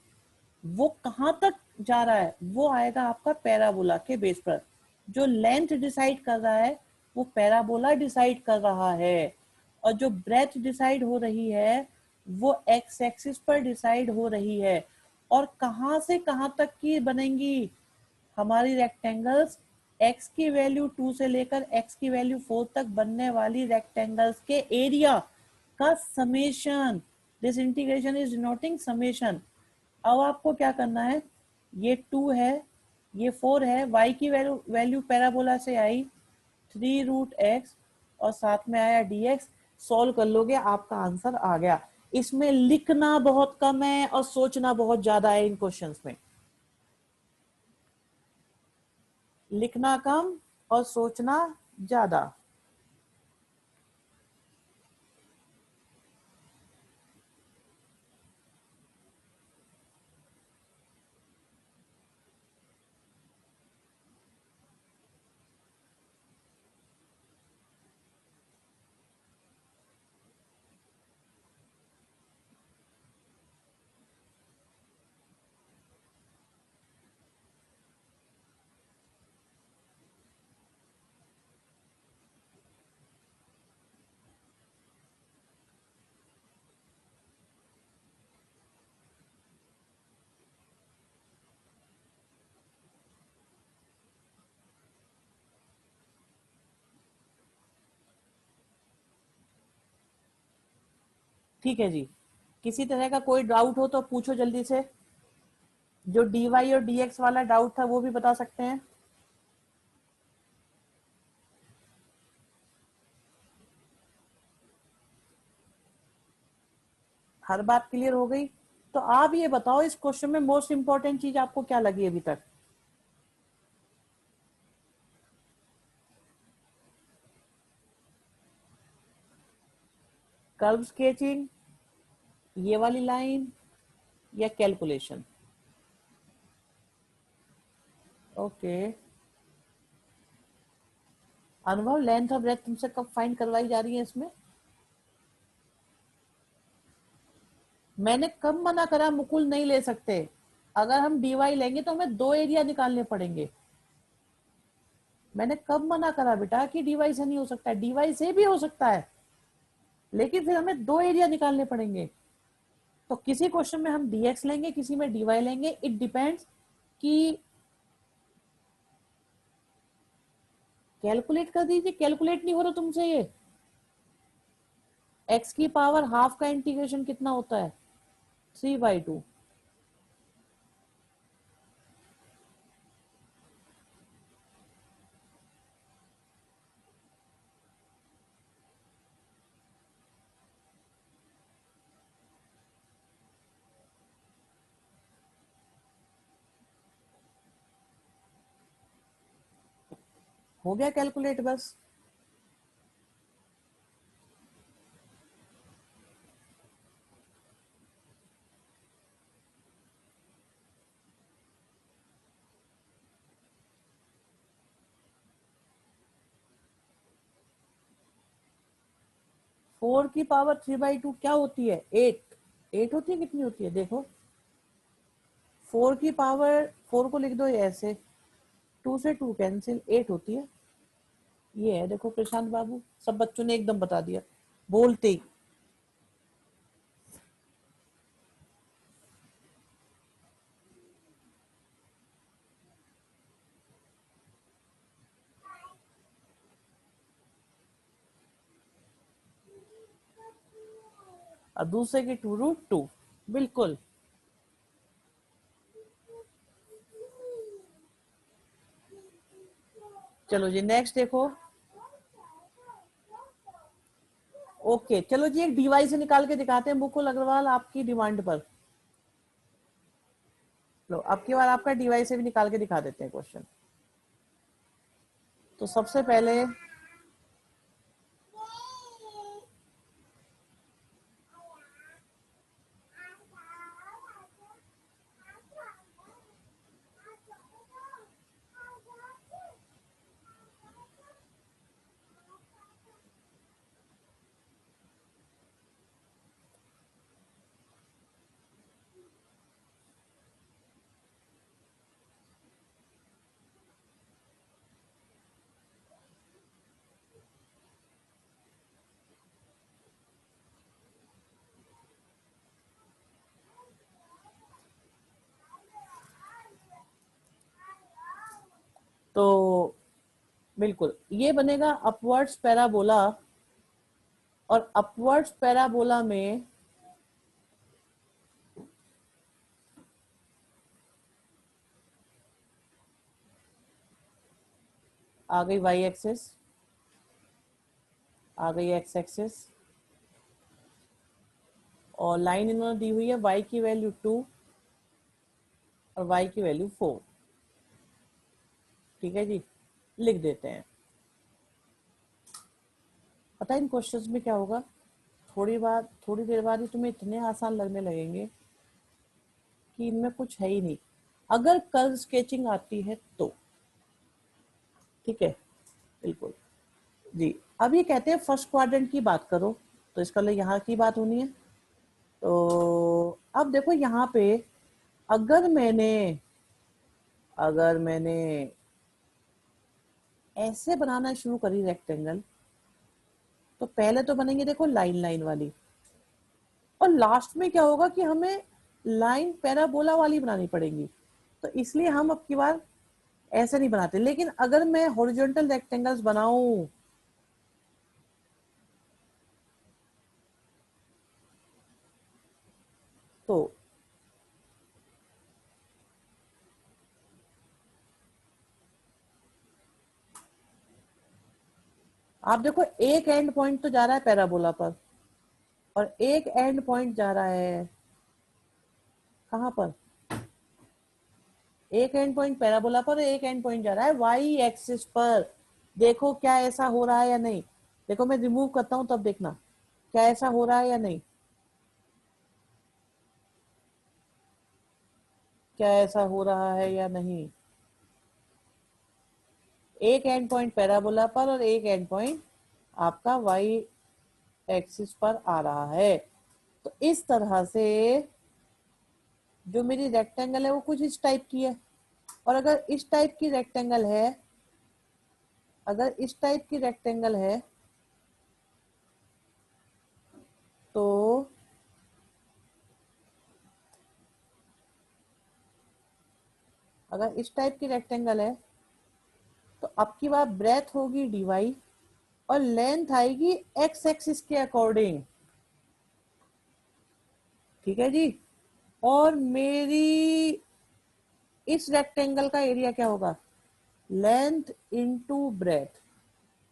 वो कहां तक जा रहा है, वो आएगा आपका पैराबोला के बेस पर। जो लेंथ डिसाइड कर रहा है वो पैराबोला डिसाइड कर रहा है, और जो ब्रेथ डिसाइड हो रही है वो एक्स एक्सिस पर डिसाइड हो रही है। और कहां से कहां तक की बनेंगी हमारी रेक्टेंगल्स, x की वैल्यू 2 से लेकर x की वैल्यू 4 तक बनने वाली रेक्टेंगल्स के एरिया का summation. This integration is denoting summation. अब आपको क्या करना है, ये 2 है, ये 4 है, y की वैल्यू वैल्यू पैराबोला से आई 3√x और साथ में आया dx। सॉल्व कर लोगे आपका आंसर आ गया। इसमें लिखना बहुत कम है और सोचना बहुत ज्यादा है इन क्वेश्चंस में। लिखना कम और सोचना ज्यादा। ठीक है जी, किसी तरह का कोई डाउट हो तो पूछो जल्दी से। जो dy और dx वाला डाउट था वो भी बता सकते हैं। हर बात क्लियर हो गई? तो आप ये बताओ इस क्वेश्चन में मोस्ट इंपॉर्टेंट चीज आपको क्या लगी अभी तक? कर्व स्केचिंग, ये वाली लाइन, या कैलकुलेशन? ओके। अनुभव, लेंथ और ब्रेथ तुमसे कब फाइंड करवाई जा रही है इसमें? मैंने कब मना करा मुकुल नहीं ले सकते? अगर हम dy लेंगे तो हमें दो एरिया निकालने पड़ेंगे। मैंने कब मना करा बेटा कि dy से नहीं हो सकता है? dy से भी हो सकता है, लेकिन फिर हमें दो एरिया निकालने पड़ेंगे। तो किसी क्वेश्चन में हम dx लेंगे, किसी में dy लेंगे, इट डिपेंड्स कि कैलकुलेट कर दीजिए। कैलकुलेट नहीं हो रहा तुमसे ये? x की पावर हाफ का इंटीग्रेशन कितना होता है? 3/2। हो गया कैलकुलेट बस। फोर की पावर 3/2 क्या होती है? 8। 8 होती है, कितनी होती है देखो। फोर की पावर, फोर को लिख दो ये ऐसे, टू से टू कैंसिल, 8 होती है। ये है देखो प्रशांत बाबू, सब बच्चों ने एकदम बता दिया बोलते ही। और दूसरे की 2√2। बिल्कुल। चलो जी नेक्स्ट देखो। ओके चलो जी, एक डीवाई से निकाल के दिखाते हैं मुकुल अग्रवाल आपकी डिमांड पर। लो अब की बार आपका डीवाई से भी निकाल के दिखा देते हैं क्वेश्चन। तो सबसे पहले तो बिल्कुल ये बनेगा अपवर्ड्स पैराबोला। और अपवर्ड्स पैराबोला में आ गई वाई एक्सिस, आ गई एक्स एक्सिस, और लाइन इन्होंने दी हुई है y की वैल्यू 2 और y की वैल्यू 4। ठीक है जी, लिख देते हैं। पता है इन क्वेश्चंस में क्या होगा, थोड़ी देर बाद ही तुम्हें इतने आसान लगने लगेंगे कि इनमें कुछ है ही नहीं, अगर कर्व स्केचिंग आती है तो। ठीक है, बिल्कुल जी। अब ये कहते हैं फर्स्ट क्वाड्रेंट की बात करो, तो इसका मतलब यहाँ की बात होनी है। तो अब देखो यहाँ पे अगर मैंने अगर मैंने ऐसे बनाना शुरू करी रेक्टेंगल, तो पहले तो बनेंगे देखो लाइन लाइन वाली, और लास्ट में क्या होगा कि हमें लाइन पैराबोला वाली बनानी पड़ेगी। तो इसलिए हम अब की बार ऐसे नहीं बनाते। लेकिन अगर मैं हॉरिजॉन्टल रेक्टेंगल्स बनाऊं, तो आप देखो एक एंड पॉइंट तो जा रहा है पैराबोला पर, और एक एंड पॉइंट जा रहा है कहां पर? एक एंड पॉइंट पैराबोला पर, एक एंड पॉइंट जा रहा है वाई एक्सिस पर। देखो क्या ऐसा हो रहा है या नहीं। देखो मैं रिमूव करता हूं तब देखना क्या ऐसा हो रहा है या नहीं। क्या ऐसा हो रहा है या नहीं। एक एंड पॉइंट पैराबोला पर और एक एंड पॉइंट आपका वाई एक्सिस पर आ रहा है। तो इस तरह से जो मेरी रेक्टेंगल है वो कुछ इस टाइप की है। और अगर इस टाइप की रेक्टेंगल है, अगर इस टाइप की रेक्टेंगल है, तो अगर इस टाइप की रेक्टेंगल है तो अब की बार ब्रेथ होगी dy और लेंथ आएगी एक्स एक्सिस के अकॉर्डिंग। ठीक है जी। और मेरी इस रेक्टेंगल का एरिया क्या होगा, लेंथ इनटू ब्रेथ।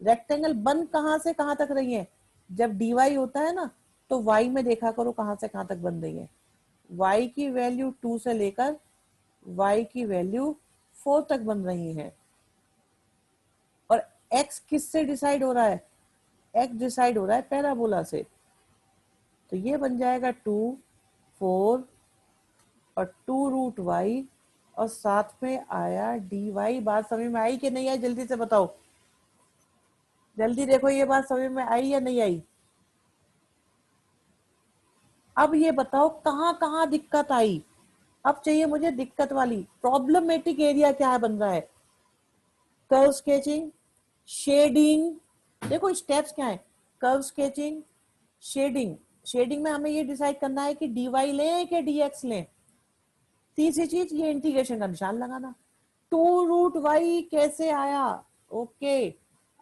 रेक्टेंगल बन कहां से कहां तक रही है, जब dy होता है ना तो y में देखा करो कहां से कहां तक बन रही है। y की वैल्यू 2 से लेकर y की वैल्यू 4 तक बन रही है। और x किससे डिसाइड हो रहा है, x डिसाइड हो रहा है पैराबोला से। तो ये बन जाएगा 2 4 और 2√y और साथ में आया dy। बात समझ में आई कि नहीं आई, जल्दी से बताओ, जल्दी देखो ये बात समझ में आई या नहीं आई। अब ये बताओ कहां कहां दिक्कत आई। अब चाहिए मुझे दिक्कत वाली, प्रॉब्लमेटिक एरिया क्या बन रहा है, कर्व स्केचिंग, शेडिंग। देखो स्टेप्स क्या है, कर्व स्केचिंग, शेडिंग। शेडिंग में हमें ये डिसाइड करना है कि dy लें कि dx लें। तीसरी चीज ये इंटीग्रेशन का निशान लगाना। 2√y कैसे आया, ओके,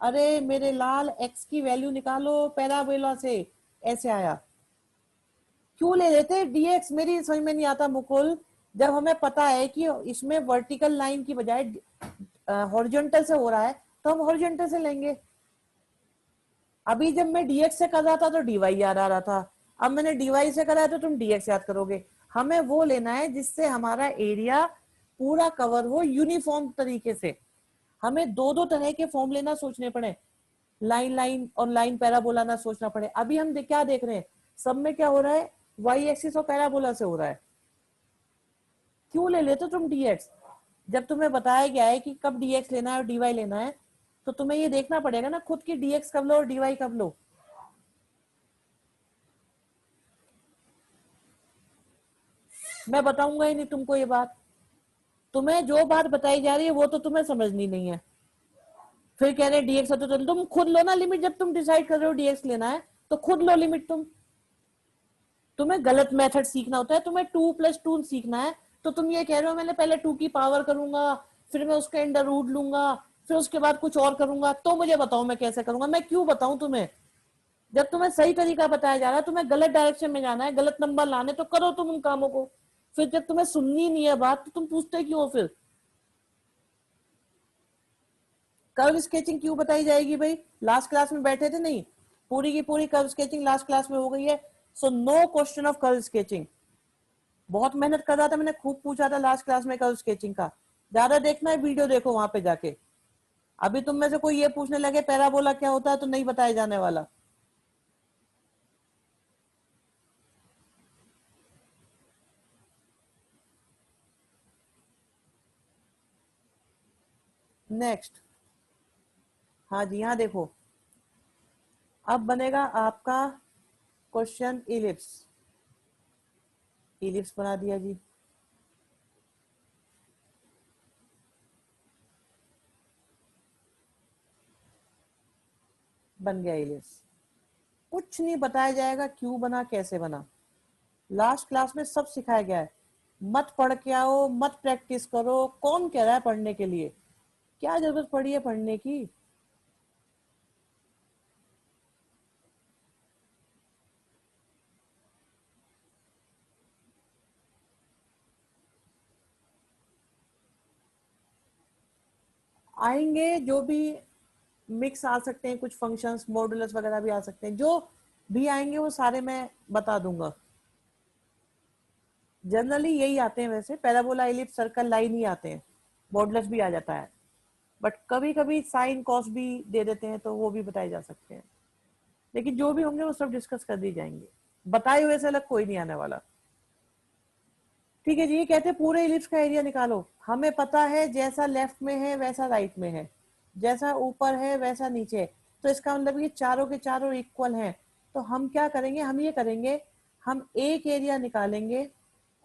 अरे मेरे लाल x की वैल्यू निकालो पैराबोला से, ऐसे आया। क्यों ले लेते dx, मेरी समझ में नहीं आता मुकुल। जब हमें पता है कि इसमें वर्टिकल लाइन की बजाय हॉरिजॉन्टल से हो रहा है तो हम हॉरिजॉन्टल से लेंगे। अभी जब मैं dx से कर रहा था तो dy याद आ रहा था, अब मैंने dy से करा है तो तुम dx याद करोगे। हमें वो लेना है जिससे हमारा एरिया पूरा कवर हो यूनिफॉर्म तरीके से। हमें दो दो तरह के फॉर्म लेना सोचने पड़े, लाइन लाइन और लाइन पैराबोला ना सोचना पड़े। अभी हम क्या देख रहे हैं, सब में क्या हो रहा है, वाई एक्सिस और पैराबोला से हो रहा है। क्यों ले लेते तुम dx, जब तुम्हें बताया गया है कि कब dx लेना है और dy लेना है, तो तुम्हें ये देखना पड़ेगा ना खुद की dx कब लो और dy कब लो। मैं बताऊंगा ही नहीं तुमको ये बात, तुम्हें जो बात बताई जा रही है वो तो तुम्हें समझनी नहीं है। फिर कह रहे dx है तो तुम खुद लो ना लिमिट, जब तुम डिसाइड कर रहे हो dx लेना है तो खुद लो लिमिट। तुम्हें गलत मेथड सीखना होता है, तुम्हें 2+2 सीखना है। तो तुम ये कह रहे हो मैंने पहले 2 की पावर करूंगा, फिर मैं उसका अंडर रूट लूंगा, फिर उसके बाद कुछ और करूंगा। तो मुझे बताओ मैं कैसे करूंगा, मैं क्यों बताऊं तुम्हें। जब तुम्हें सही तरीका बताया जा रहा है, तुम्हें गलत डायरेक्शन में जाना है, गलत नंबर लाने, तो करो तुम उन कामों को। फिर जब तुम्हें सुननी नहीं है बात तो तुम पूछते क्यों हो फिर। कर्व स्केचिंग क्यों बताई जाएगी भाई, लास्ट क्लास में बैठे थे नहीं, पूरी की पूरी कर्व स्केचिंग लास्ट क्लास में हो गई है। So no question of curve sketching. बहुत मेहनत कर रहा था, मैंने खूब पूछा था लास्ट क्लास में कर्व स्केचिंग का। ज्यादा देखना है वीडियो देखो वहां पे जाके। अभी तुम में से कोई ये पूछने लगे पैराबोला क्या होता है तो नहीं बताया जाने वाला। नेक्स्ट, हाँ जी, यहाँ देखो, अब बनेगा आपका क्वेश्चन इलिप्स। इलिप्स बना दिया जी, बन गया इलिप्स। कुछ नहीं बताया जाएगा क्यों बना कैसे बना, लास्ट क्लास में सब सिखाया गया है। मत पढ़ के आओ, मत प्रैक्टिस करो, कौन कह रहा है पढ़ने के लिए, क्या जरूरत पड़ी है पढ़ने की। आएंगे जो भी मिक्स आ सकते हैं, कुछ फंक्शंस मॉडुलस वगैरह भी आ सकते हैं, जो भी आएंगे वो सारे मैं बता दूंगा। जनरली यही आते हैं, वैसे पैराबोला इलिप्स सर्कल लाइन ही आते हैं, मॉडुलस भी आ जाता है, बट कभी कभी साइन कॉस भी दे देते हैं तो वो भी बताए जा सकते हैं। लेकिन जो भी होंगे वो सब डिस्कस कर दी जाएंगे, बताए हुए से अलग कोई नहीं आने वाला। ठीक है जी, ये कहते हैं पूरे इलिप्स का एरिया निकालो। हमें पता है जैसा लेफ्ट में है वैसा राइट में है, जैसा ऊपर है वैसा नीचे है, तो इसका मतलब ये चारों के चारों इक्वल हैं। तो हम क्या करेंगे, हम ये करेंगे, हम एक एरिया निकालेंगे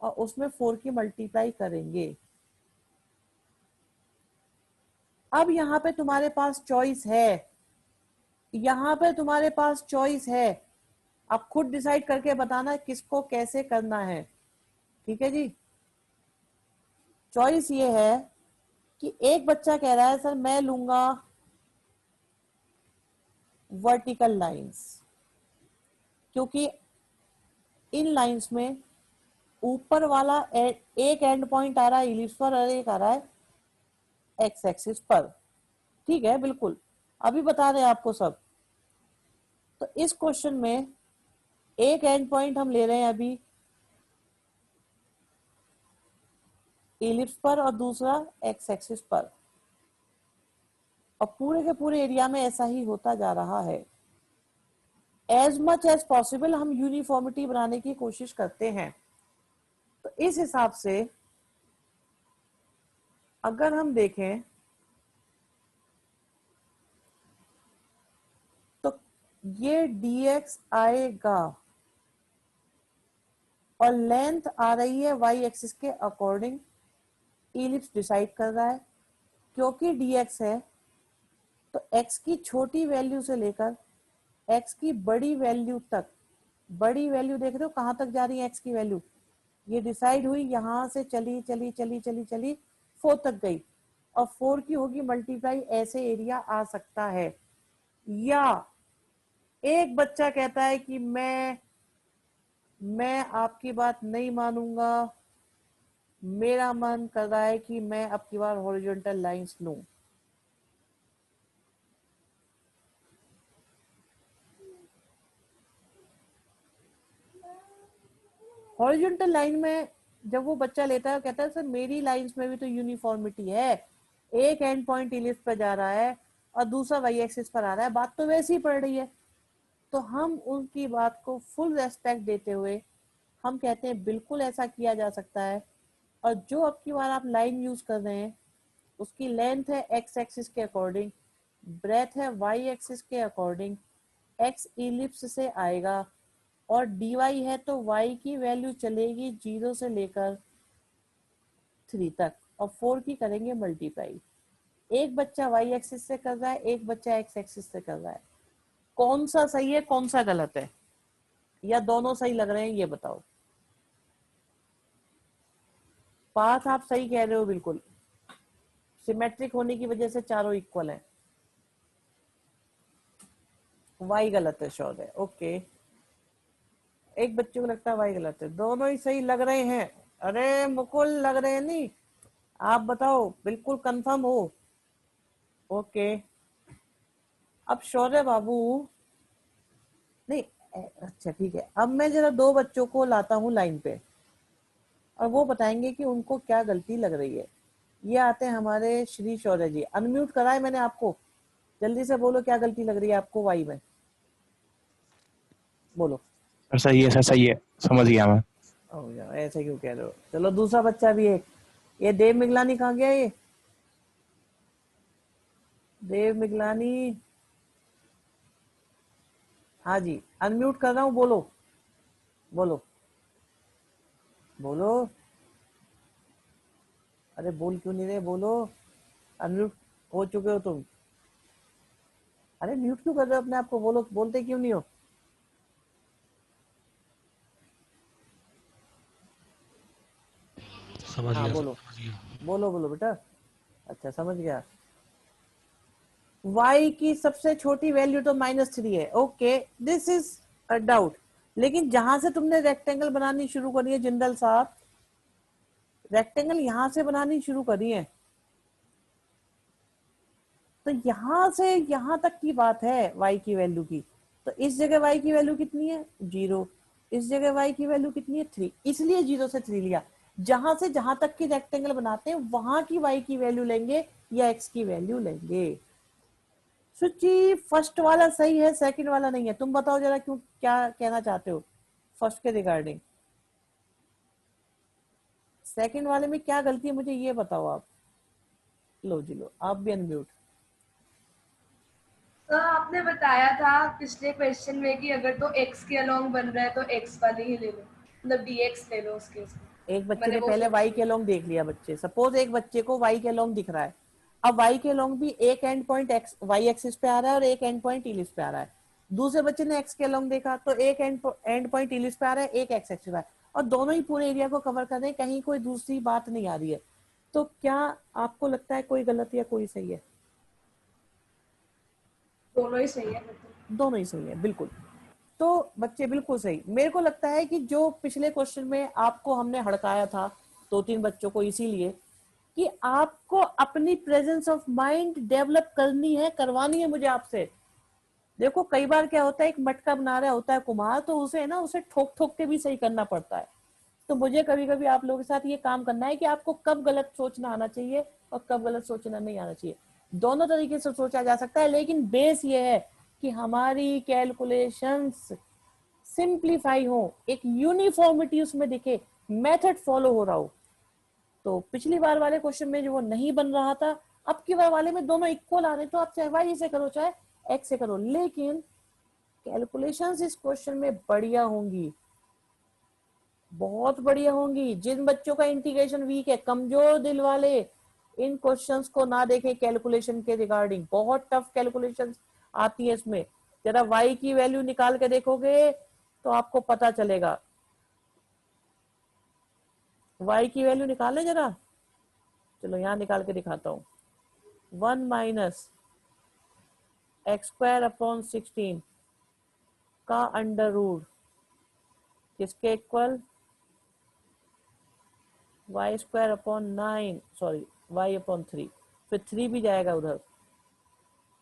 और उसमें 4 की मल्टीप्लाई करेंगे। अब यहाँ पे तुम्हारे पास चॉइस है, यहाँ पे तुम्हारे पास चॉइस है, अब खुद डिसाइड करके बताना किसको कैसे करना है। ठीक है जी, चॉइस ये है कि एक बच्चा कह रहा है सर मैं लूंगा वर्टिकल लाइंस, क्योंकि इन लाइंस में ऊपर वाला एक एंड पॉइंट आ रहा है इलिप्स पर और एक आ रहा है एक्स एक्सिस पर, ठीक है बिल्कुल, अभी बता रहे हैं आपको सब। तो इस क्वेश्चन में एक एंड पॉइंट हम ले रहे हैं अभी इलिप्स पर और दूसरा एक्स एक्सिस पर, और पूरे के पूरे एरिया में ऐसा ही होता जा रहा है। एज मच एज पॉसिबल हम यूनिफॉर्मिटी बनाने की कोशिश करते हैं। तो इस हिसाब से अगर हम देखें तो ये dx आएगा और लेंथ आ रही है y एक्सिस के अकॉर्डिंग, इलिप्स डिसाइड कर रहा है। क्योंकि dx है तो x की छोटी वैल्यू से लेकर x की बड़ी वैल्यू तक, बड़ी वैल्यू देख रहे हो कहां तक जा रही है x की वैल्यू, ये डिसाइड हुई यहां से चली चली चली चली चली 4 तक गई, और 4 की होगी मल्टीप्लाई, ऐसे एरिया आ सकता है। या एक बच्चा कहता है कि मैं आपकी बात नहीं मानूंगा, मेरा मन कर रहा है कि मैं अब की बार हॉरिजॉन्टल लाइंस लूं। हॉरिजॉन्टल लाइन में जब वो बच्चा लेता है कहता है सर मेरी लाइंस में भी तो यूनिफॉर्मिटी है, एक एंड पॉइंट इलिप्स पर जा रहा है और दूसरा वाई एक्सिस पर आ रहा है, बात तो वैसे ही पड़ रही है। तो हम उनकी बात को फुल रेस्पेक्ट देते हुए हम कहते हैं बिल्कुल ऐसा किया जा सकता है। और जो अब की बार आप लाइन यूज कर रहे हैं उसकी लेंथ है एक्स एक्सिस के अकॉर्डिंग, ब्रेथ है वाई एक्सिस के अकॉर्डिंग, एक्स इलिप्स से आएगा, और dy है तो y की वैल्यू चलेगी 0 से लेकर 3 तक और 4 की करेंगे मल्टीप्लाई। एक बच्चा y एक्सिस से कर रहा है, एक बच्चा x एक्सिस से कर रहा है, कौन सा सही है कौन सा गलत है, या दोनों सही लग रहे हैं ये बताओ। पाथ आप सही कह रहे हो बिल्कुल, सिमेट्रिक होने की वजह से चारों इक्वल है। y गलत है, श्योर है, ओके। एक बच्चे को लगता है y गलत है, दोनों ही सही लग रहे हैं। अरे मुकुल लग रहे हैं नहीं, आप बताओ बिल्कुल कंफर्म हो? ओके। अब शौर्य बाबू, नहीं अच्छा ठीक है, अब मैं जरा दो बच्चों को लाता हूँ लाइन पे और वो बताएंगे कि उनको क्या गलती लग रही है। ये आते हैं हमारे श्री शौर्य जी, अनम्यूट करा है मैंने आपको, जल्दी से बोलो क्या गलती लग रही है आपको वाई में, बोलो। सर सही है, सर सही है, समझ गया मैं। ओ यार ऐसे क्यों कह रहे हो, चलो दूसरा बच्चा भी एक, ये देव मिगलानी कहाँ गया, ये देव मिगलानी, हाँ जी अनम्यूट कर रहा हूँ, बोलो बोलो बोलो, अरे बोल क्यों नहीं रहे, बोलो, अनम्यूट हो चुके हो तुम, अरे म्यूट क्यों कर रहे हो अपने आप को, बोलो, बोलते क्यों नहीं हो? समझ हाँ गया सर, बोलो समझ गया। बोलो बोलो बेटा, अच्छा समझ गया। y की सबसे छोटी वैल्यू तो -3 है, okay this is a doubt. लेकिन जहां से तुमने रेक्टेंगल बनानी शुरू करी है जिंदल साहब, रेक्टेंगल यहां से बनानी शुरू करी है, तो यहां से यहां तक की बात है y की वैल्यू की। तो इस जगह y की वैल्यू कितनी है 0, इस जगह y की वैल्यू कितनी है 3, इसलिए 0 से 3 लिया। जहां से जहां तक की रेक्टेंगल बनाते हैं वहां की y की वैल्यू लेंगे या x की वैल्यू लेंगे। सुची फर्स्ट वाला सही है, सेकंड वाला नहीं है, तुम बताओ जरा क्यों, क्या कहना चाहते हो फर्स्ट के रिगार्डिंग, सेकंड वाले में क्या गलती है मुझे ये बताओ आप। लो जी लो, आप भी अनम्यूट। सर आपने बताया था पिछले क्वेश्चन में कि अगर तो x के अलोंग बन रहा है तो x वाली ही ले लो, मतलब dx ले लो उस केस में। एक बच्चे मैंने ने वो पहले सोच y के लिया। अलोंग देख लिया, बच्चे सपोज एक बच्चे को y के अलोंग दिख रहा है, अब y के अलोंग भी एक end point x y axis पे आ रहा है और एक एंड पॉइंट इलिप्स पे आ रहा है। दूसरे बच्चे ने x के अलोंग देखा तो एक एंड पॉइंट इलिप्स पे आ रहा है, एक x एक्सिस पे आ रहा है, और दोनों ही पूरे एरिया को कवर कर रहे हैं, कहीं कोई दूसरी बात नहीं आ रही है। तो क्या आपको लगता है कोई गलत या कोई सही है? दोनों ही सही है मतलब। दोनों ही सही है बिल्कुल। तो बच्चे बिल्कुल सही। मेरे को लगता है कि जो पिछले क्वेश्चन में आपको हमने हड़काया था 2-3 बच्चों को, इसीलिए कि आपको अपनी प्रेजेंस ऑफ माइंड डेवलप करनी है, करवानी है मुझे आपसे। देखो कई बार क्या होता है, एक मटका बना रहा होता है कुम्हार, तो उसे ठोक ठोक के भी सही करना पड़ता है। तो मुझे कभी कभी आप लोगों के साथ ये काम करना है कि आपको कब गलत सोचना आना चाहिए और कब गलत सोचना नहीं आना चाहिए। दोनों तरीके से सोचा जा सकता है, लेकिन बेस ये है कि हमारी कैलकुलेशंस सिंप्लीफाई हो, एक यूनिफॉर्मिटी उसमें दिखे, मेथड फॉलो हो रहा हो। तो पिछली बार वाले क्वेश्चन में जो वो नहीं बन रहा था, अब की बार वाले में दोनों इक्वल आ रहे, तो आप चाहे वाई से करो चाहे एक्स से करो, लेकिन कैलकुलेशंस इस क्वेश्चन में बढ़िया होंगी, बहुत बढ़िया होंगी। जिन बच्चों का इंटीग्रेशन वीक है, कमजोर दिल वाले, इन क्वेश्चंस को ना देखें कैलकुलेशन के रिगार्डिंग, बहुत टफ कैलकुलेशन आती है इसमें। जरा y की वैल्यू निकाल के देखोगे तो आपको पता चलेगा। y की वैल्यू निकालें जरा, चलो यहां निकाल के दिखाता हूं। 1 माइनस एक्स स्क्वायर अपॉन 16 का अंडर रूट किसके इक्वल, Y square upon 9, sorry y upon 3, फिर 3 भी जाएगा उधर,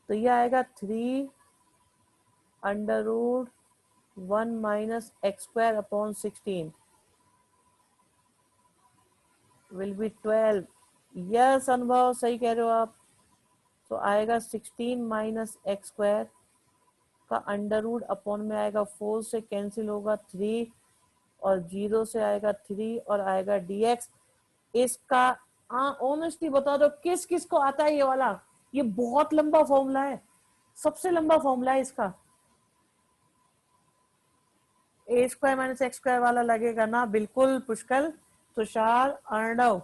तो यह आएगा 3 under root 1 minus x square upon 16 will be 12। Yes Anubhav, सही कह रहे हो आप। तो आएगा 16 माइनस एक्स स्क्वायर का अंडर रूट अपॉन में आएगा 4 से कैंसिल होगा 3 और 0 से आएगा 3 और आएगा dx। इसका ऑनेस्टली बता दो किस किस को आता है ये वाला, ये बहुत लंबा फॉर्मूला है, सबसे लंबा फॉर्मूला है इसका। ए स्क्वायर माइनस एक्स स्क्वायर वाला लगेगा ना, बिल्कुल पुष्कल, तुषार, अर्णव,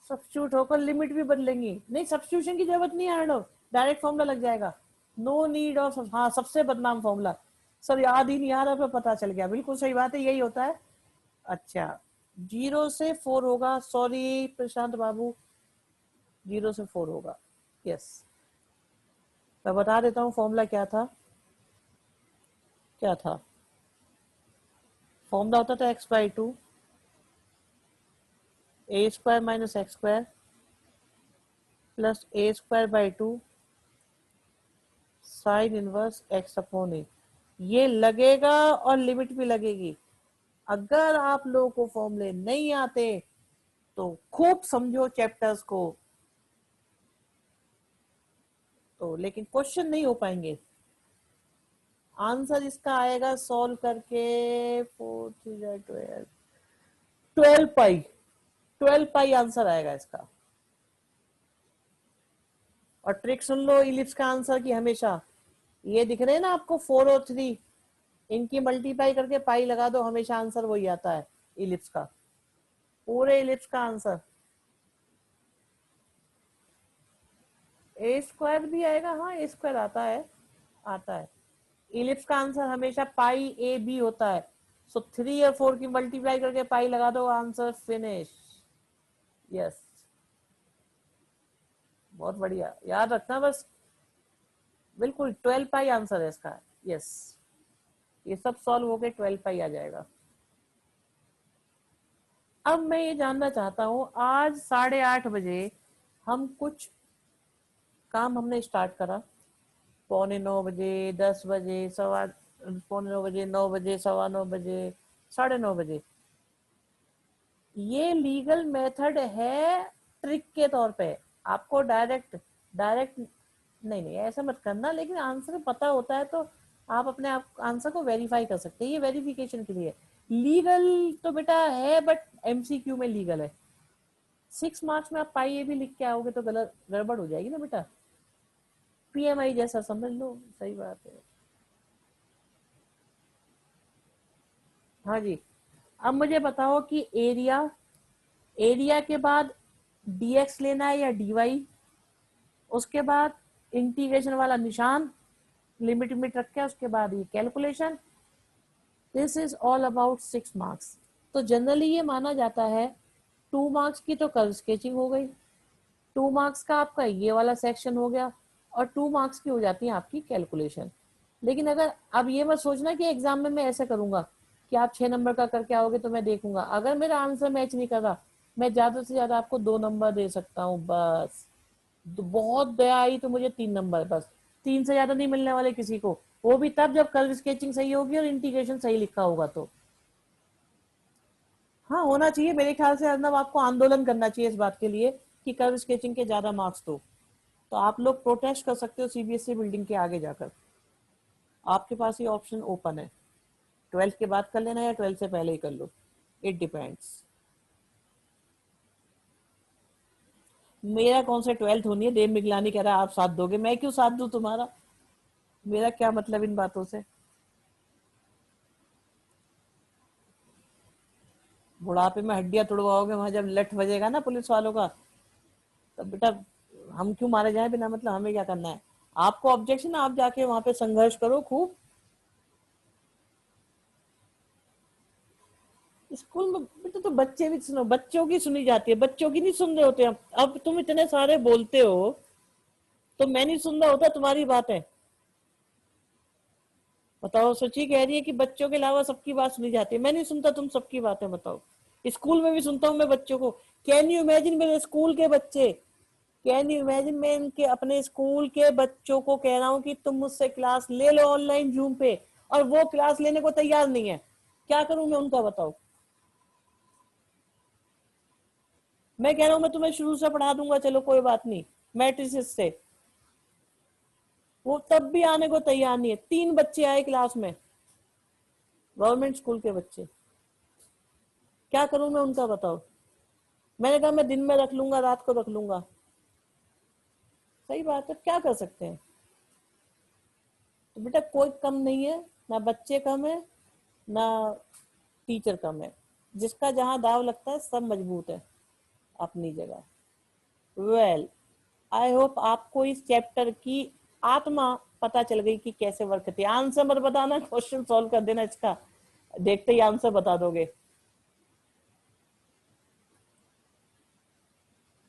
सब्स्टिट्यूट होकर लिमिट भी बदलेंगी, नहीं सब्स्टिट्यूशन की जरूरत नहीं है अर्णव, डायरेक्ट फॉर्मूला लग जाएगा, नो नीड ऑफ। हाँ सबसे बदनाम फॉर्मूला, सर याद ही नहीं आ रहा, पर पता चल गया, बिल्कुल सही बात है, यही होता है। अच्छा 0 से 4 होगा, सॉरी प्रशांत बाबू, 0 से 4 होगा, यस। मैं बता देता हूँ फॉर्मूला क्या था, क्या था फॉर्मूला, होता था x/2 a square minus x square plus a square by 2 sine inverse x upon a. ये लगेगा और लिमिट भी लगेगी। अगर आप लोगों को फॉर्मूले नहीं आते तो खूब समझो चैप्टर्स को, तो लेकिन क्वेश्चन नहीं हो पाएंगे। आंसर इसका आएगा सॉल्व करके 4 3 12 12 पाई, 12 पाई आंसर आएगा इसका। और ट्रिक सुन लो इलिप्स का आंसर की, हमेशा ये दिख रहे हैं ना आपको 4 और 3, इनकी मल्टीप्लाई करके पाई लगा दो, हमेशा आंसर वही आता है इलिप्स का, पूरे इलिप्स का आंसर। ए स्क्वायर भी आएगा, हाँ ए स्क्वायर आता है, आता है। इलिप्स का आंसर हमेशा पाई ए बी होता है। सो 3 और 4 की मल्टीप्लाई करके पाई लगा दो, आंसर फिनिश। यस बहुत बढ़िया, याद रखना बस, बिल्कुल 12 पाई आंसर है इसका। यस ये सब सॉल्व होके 12 पाई आ जाएगा। अब मैं ये जानना चाहता हूँ, आज 8:30 बजे हम कुछ काम हमने स्टार्ट करा, 8:45 बजे, 10 बजे, 8:45 बजे, 9 बजे, 9:15 बजे, 9:30 बजे। ये लीगल मेथड है ट्रिक के तौर पे, आपको डायरेक्ट डायरेक्ट नहीं ऐसा मत करना, लेकिन आंसर पता होता है तो आप अपने आप आंसर को वेरीफाई कर सकते हैं, ये वेरिफिकेशन के लिए। लीगल तो बेटा है, बट एमसीक्यू में लीगल है। 6 मार्क्स में आप पाई ए भी लिख के आओगे तो गलत गड़बड़ हो जाएगी ना बेटा, पीएमआई जैसा समझ लो, सही बात है। हाँ जी, अब मुझे बताओ कि एरिया, एरिया के बाद dx लेना है या dy, उसके बाद इंटीग्रेशन वाला निशान, लिमिट लिमिट रख के, उसके बाद ये calculation. This is all about 6 marks. तो जनरली ये माना जाता है 2 मार्क्स की तो कर्व स्केचिंग हो गई, 2 मार्क्स का आपका ये वाला सेक्शन हो गया, और 2 मार्क्स की हो जाती है आपकी कैलकुलेशन। लेकिन अगर अब ये मत सोचना कि एग्जाम में मैं ऐसा करूंगा कि आप 6 नंबर का करके आओगे तो मैं देखूंगा, अगर मेरा आंसर मैच नहीं कर रहा मैं ज्यादा से ज्यादा आपको 2 नंबर दे सकता हूँ बस। बहुत दया आई तो मुझे 3 नंबर बस, 3 से ज्यादा नहीं मिलने वाले किसी को, वो भी तब जब कर्व स्केचिंग सही होगी और इंटीग्रेशन सही लिखा होगा तो। हाँ होना चाहिए मेरे ख्याल से अर्नब, आपको आंदोलन करना चाहिए इस बात के लिए कि कर्व स्केचिंग के ज्यादा मार्क्स दो। तो आप लोग प्रोटेस्ट कर सकते हो सीबीएसई बिल्डिंग के आगे जाकर, आपके पास ये ऑप्शन ओपन है। 12th के बाद कर लेना या 12th से पहले ही कर लो, इट डिपेंड्स। मेरा कौन सा 12th होनी है, देव मिगलानी कह रहा है आप साथ दोगे, मैं क्यों साथ दूं तुम्हारा, मेरा क्या मतलब इन बातों से। बुढ़ापे में हड्डियां तोड़वाओगे वहां जब लठ बजेगा ना पुलिस वालों का, तब बेटा हम क्यों मारे जाए बिना मतलब, हमें क्या करना है। आपको ऑब्जेक्शन, आप जाके वहां पे संघर्ष करो खूब। स्कूल में बेटा तो बच्चे भी सुनो, बच्चों की सुनी जाती है, बच्चों की नहीं सुन रहे होते हम। अब तुम इतने सारे बोलते हो तो मैं नहीं सुन रहा होता तुम्हारी बात है। बताओ, सची कह रही है कि बच्चों के अलावा सबकी बात सुनी जाती है, मैं नहीं सुनता तुम सबकी बातें, बताओ। स्कूल में भी सुनता हूँ मैं बच्चों को। कैन यू इमेजिन मेरे स्कूल के बच्चे, कैन यू इमेजिन मैं इनके अपने स्कूल के बच्चों को कह रहा हूँ कि तुम मुझसे क्लास ले लो ऑनलाइन जूम पे, और वो क्लास लेने को तैयार नहीं है, क्या करूं मैं उनका, बताओ। मैं कह रहा हूं मैं तुम्हें शुरू से पढ़ा दूंगा, चलो कोई बात नहीं, मैट्रिसेस से, वो तब भी आने को तैयार नहीं है। 3 बच्चे आए क्लास में, गवर्नमेंट स्कूल के बच्चे, क्या करूं मैं उनका, बताओ। मैंने कहा मैं दिन में रख लूंगा, रात को रख लूंगा। सही बात है, क्या कर सकते हैं। तो बेटा कोई कम नहीं है, ना बच्चे कम है ना टीचर कम है, जिसका जहां दाव लगता है सब मजबूत है अपनी जगह। वेल, आई होप आपको इस चैप्टर की आत्मा पता चल गई कि कैसे वर्क करती है। आंसर मत बताना, क्वेश्चन सॉल्व कर देना इसका, देखते ही आंसर बता दोगे।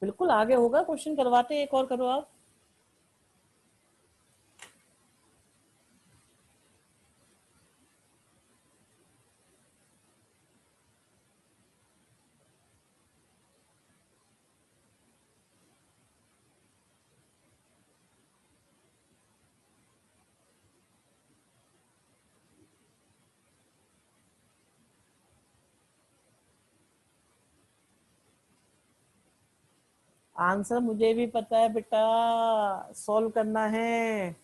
बिल्कुल आगे होगा, क्वेश्चन करवाते, एक और करो आप। आंसर मुझे भी पता है बेटा, सॉल्व करना है।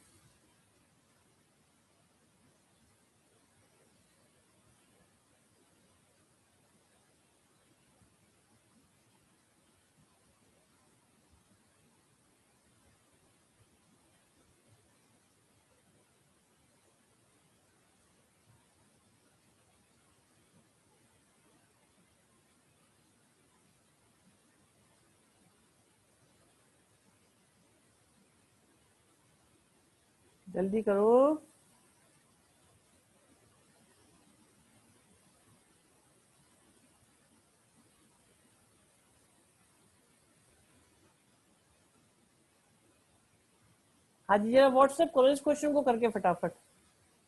जल्दी करो। हाँ जी, जरा व्हाट्सएप करो इस क्वेश्चन को करके फटाफट,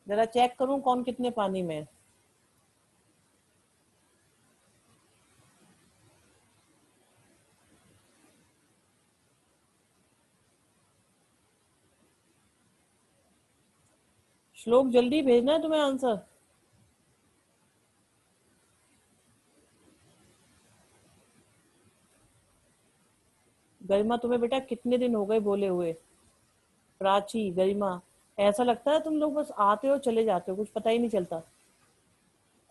जरा चेक करूं कौन कितने पानी में है। श्लोक जल्दी भेजना है तुम्हें आंसर। गरिमा तुम्हें बेटा कितने दिन हो गए बोले हुए, प्राची, गरिमा, ऐसा लगता है तुम लोग बस आते हो चले जाते हो, कुछ पता ही नहीं चलता।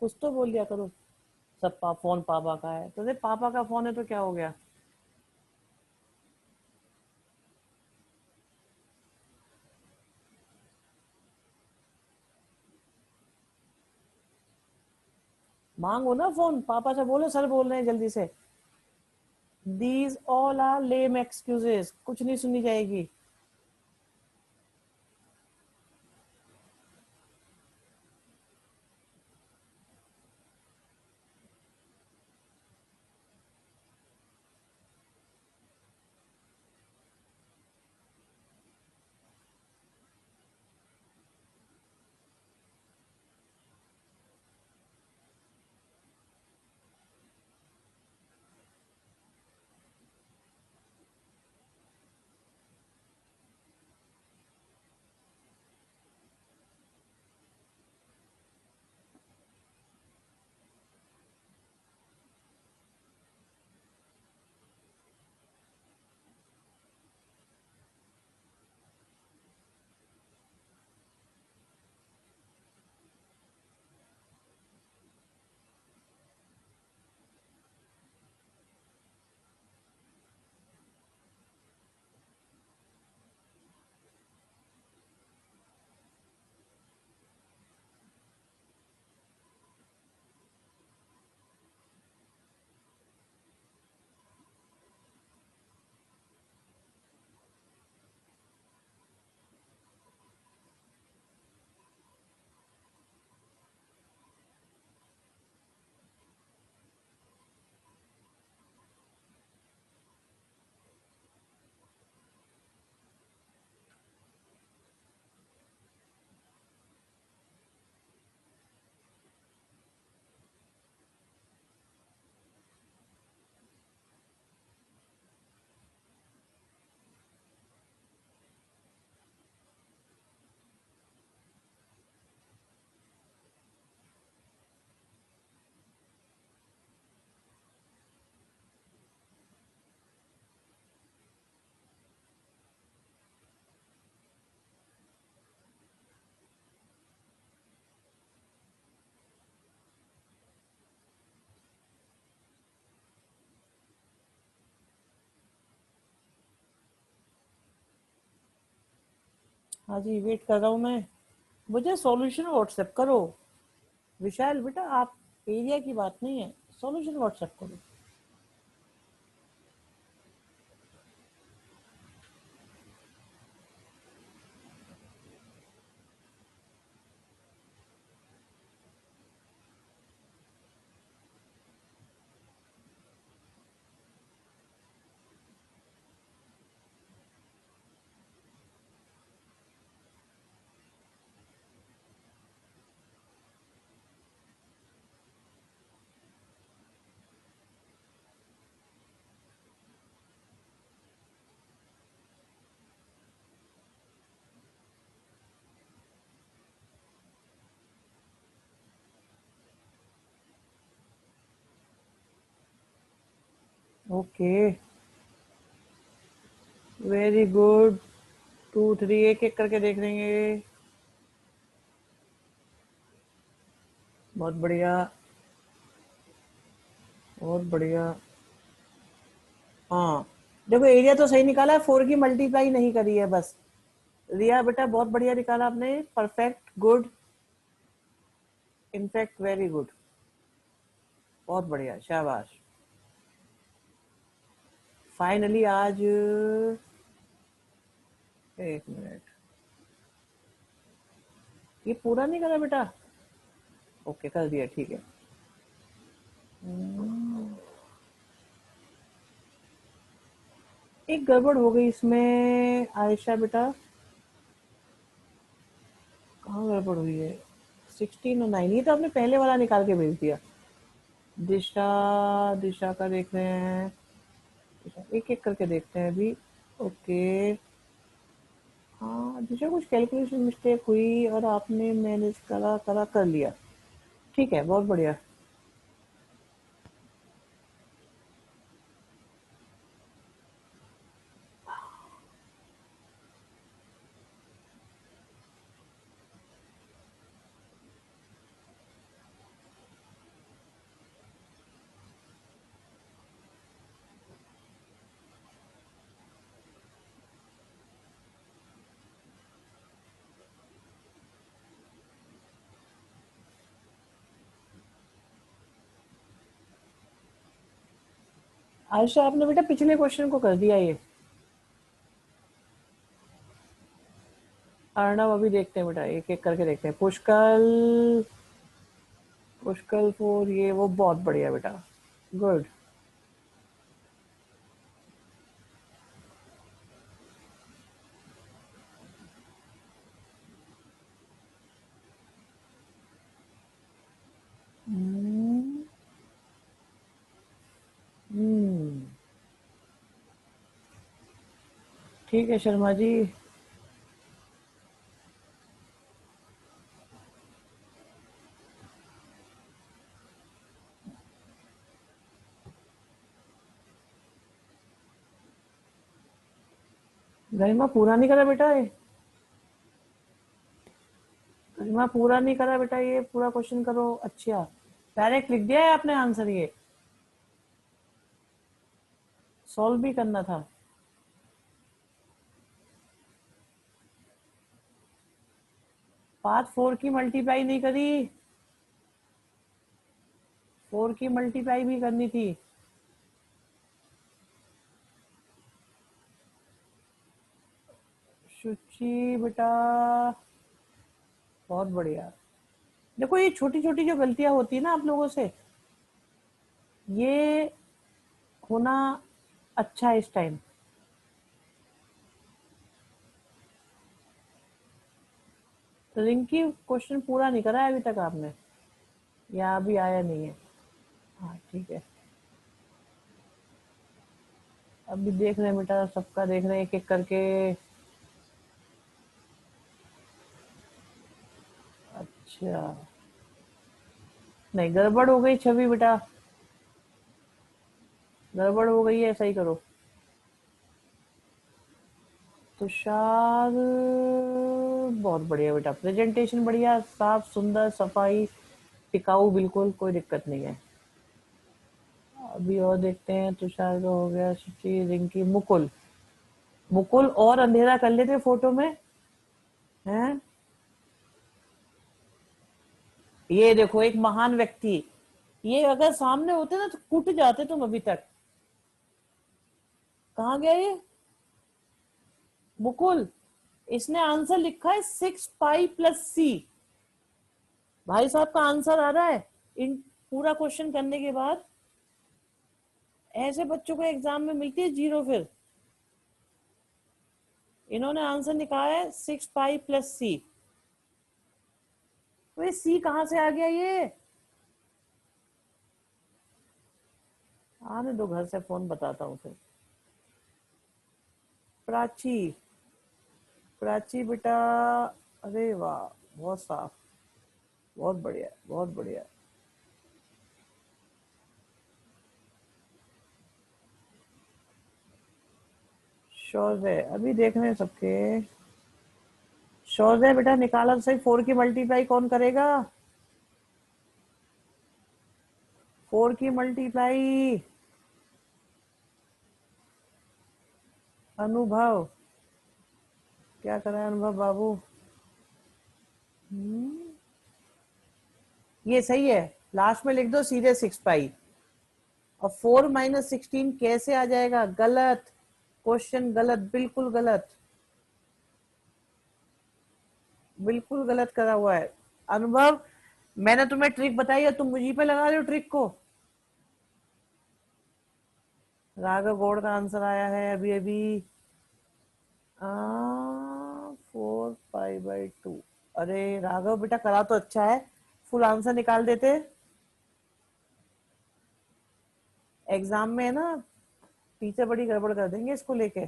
कुछ तो बोल दिया करो। सब फोन पापा का है तो पापा का फोन है तो क्या हो गया। मांगो ना फोन, पापा से बोलो सर बोल रहे हैं जल्दी से। These all are lame excuses, कुछ नहीं सुनी जाएगी। हाँ जी, वेट कर रहा हूँ मैं। मुझे सॉल्यूशन व्हाट्सएप करो। विशाल बेटा, आप एरिया की बात नहीं है, सॉल्यूशन व्हाट्सएप करो। Okay, very good. 2 3 एक एक करके देख लेंगे। बहुत बढ़िया, बहुत बढ़िया। हाँ, देखो एरिया तो सही निकाला है, 4 की मल्टीप्लाई नहीं करी है बस। रिया बेटा बहुत बढ़िया निकाला आपने, perfect, good, in fact very good, बहुत बढ़िया, शाबाश। फाइनली आज, एक मिनट, ये पूरा नहीं करा बेटा? ओके, कर दिया, ठीक है। एक गड़बड़ हो गई इसमें आयशा बेटा, कहाँ गड़बड़ हुई है? 16 और 9, ये तो आपने पहले वाला निकाल के भेज दिया। दिशा, दिशा का देख रहे हैं, एक एक करके देखते हैं अभी। ओके, हाँ दिशा, कुछ कैलकुलेशन मिस्टेक हुई और आपने मैनेज करा करा कर लिया, ठीक है, बहुत बढ़िया। आयशा, आपने बेटा पिछले क्वेश्चन को कर दिया ये। अर्णव, अभी देखते हैं बेटा, एक एक करके देखते हैं। पुष्कल, पुष्कल 4, ये वो, बहुत बढ़िया बेटा, गुड। ठीक है शर्मा जी। गरिमा पूरा नहीं करा बेटा ये, गरिमा पूरा नहीं करा बेटा, ये पूरा क्वेश्चन करो। अच्छा, डायरेक्ट लिख दिया है आपने आंसर, ये सॉल्व भी करना था। पाथ 4 की मल्टीप्लाई नहीं करी, 4 की मल्टीप्लाई भी करनी थी। शुचि बेटा, बहुत बढ़िया। देखो ये छोटी छोटी जो गलतियां होती है ना आप लोगों से, ये होना अच्छा है इस टाइम। रिंकी, क्वेश्चन पूरा नहीं करा है अभी तक आपने, या अभी आया नहीं है? हाँ ठीक है, अभी देख रहे हैं बेटा, सबका देख रहे हैं एक एक करके। अच्छा, नहीं, गड़बड़ हो गई छवि बेटा, गड़बड़ हो गई है, सही करो। तुषार, बहुत बढ़िया बेटा, प्रेजेंटेशन बढ़िया, साफ सुंदर, सफाई, टिकाऊ, बिल्कुल कोई दिक्कत नहीं है। अभी और देखते हैं, तुषार का हो गया, सुचि, रिंकी, मुकुल। मुकुल और अंधेरा कर लेते फोटो में। हैं? ये देखो एक महान व्यक्ति, ये अगर सामने होते ना तो कूट जाते तुम अभी तक। कहाँ गया ये मुकुल? इसने आंसर लिखा है 6 पाई + c। भाई साहब का आंसर आ रहा है इन पूरा क्वेश्चन करने के बाद। ऐसे बच्चों को एग्जाम में मिलती है 0 फिर। इन्होंने आंसर निकाला है 6 पाई + c। तो ये c कहां से आ गया ये? आने दो, घर से फोन बताता हूँ फिर। प्राची, प्राची बेटा, अरे वाह, बहुत साफ, बहुत बढ़िया, बहुत बढ़िया। शौर्य अभी देख रहे हैं सबके। शौर्य बेटा निकाला तो सही, 4 की मल्टीप्लाई कौन करेगा? 4 की मल्टीप्लाई अनुभव, क्या करा है अनुभव बाबू? ये सही है, लास्ट में लिख दो सीधे 6 पाई। और 4 - 16 कैसे आ जाएगा? गलत क्वेश्चन, गलत, बिल्कुल गलत, बिल्कुल गलत करा हुआ है। अनुभव, मैंने तुम्हें ट्रिक बताई है, तुम मुझी पे लगा रहे हो ट्रिक को। राघव गौड़ का आंसर आया है अभी अभी। 4 पाई/2। अरे राघव बेटा करा तो अच्छा है, फुल आंसर निकाल देते। एग्जाम में है ना, टीचर बड़ी गड़बड़ कर देंगे इसको लेके।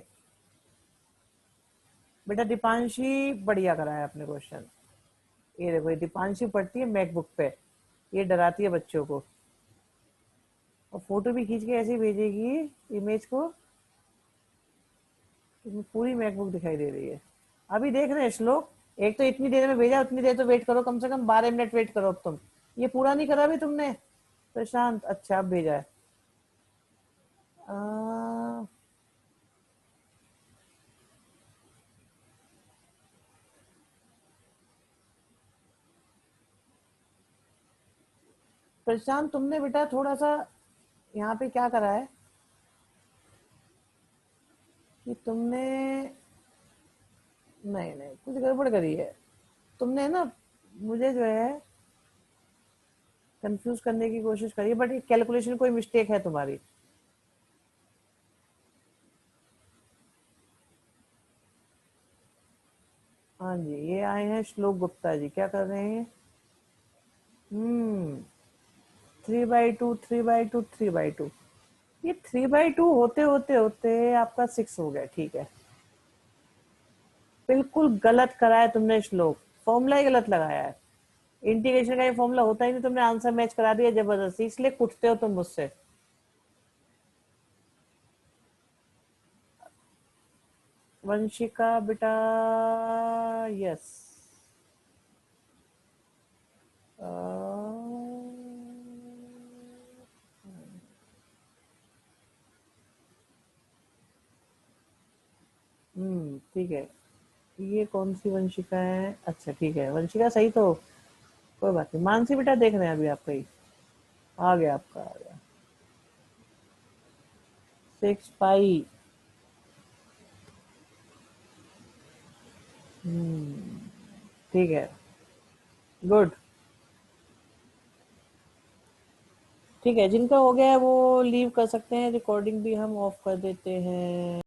बेटा दीपांशी बढ़िया कराया अपने क्वेश्चन। ये देखो, ये दीपांशी पढ़ती है मैकबुक पे, ये डराती है बच्चों को। और फोटो भी खींच के ऐसे भेजेगी इमेज को, पूरी मैकबुक दिखाई दे रही है। अभी देख रहे हैं श्लोक, एक तो इतनी देर में भेजा, उतनी देर तो वेट करो, कम से कम 12 मिनट वेट करो अब तुम। ये पूरा नहीं करा भी तुमने प्रशांत? अच्छा अब भेजा है। प्रशांत तुमने बेटा थोड़ा सा यहाँ पे क्या करा है कि तुमने, नहीं नहीं कुछ गड़बड़ करी है तुमने ना, मुझे जो है कंफ्यूज करने की कोशिश करी है, बट कैलकुलेशन कोई मिस्टेक है तुम्हारी। हाँ जी, ये आए हैं श्लोक गुप्ता जी, क्या कर रहे हैं? 3/2, 3/2, 3/2। ये 3/2 होते होते होते आपका 6 हो गया, ठीक है। बिल्कुल गलत कराया तुमने श्लोक, फॉर्मूला ही गलत लगाया है। इंटीग्रेशन का ये फॉर्मूला होता ही नहीं, तुमने आंसर मैच करा दिया जबरदस्ती, इसलिए कुटते हो तुम मुझसे। वंशिका बेटा, यस। ठीक है। ये कौन सी वंशिका है? अच्छा ठीक है, वंशिका सही तो कोई बात नहीं। मानसी बेटा देख रहे हैं अभी आपका ही आ गया, आपका आ गया 6 पाई। ठीक है, गुड। ठीक है, जिनका हो गया है वो लीव कर सकते हैं, रिकॉर्डिंग भी हम ऑफ कर देते हैं।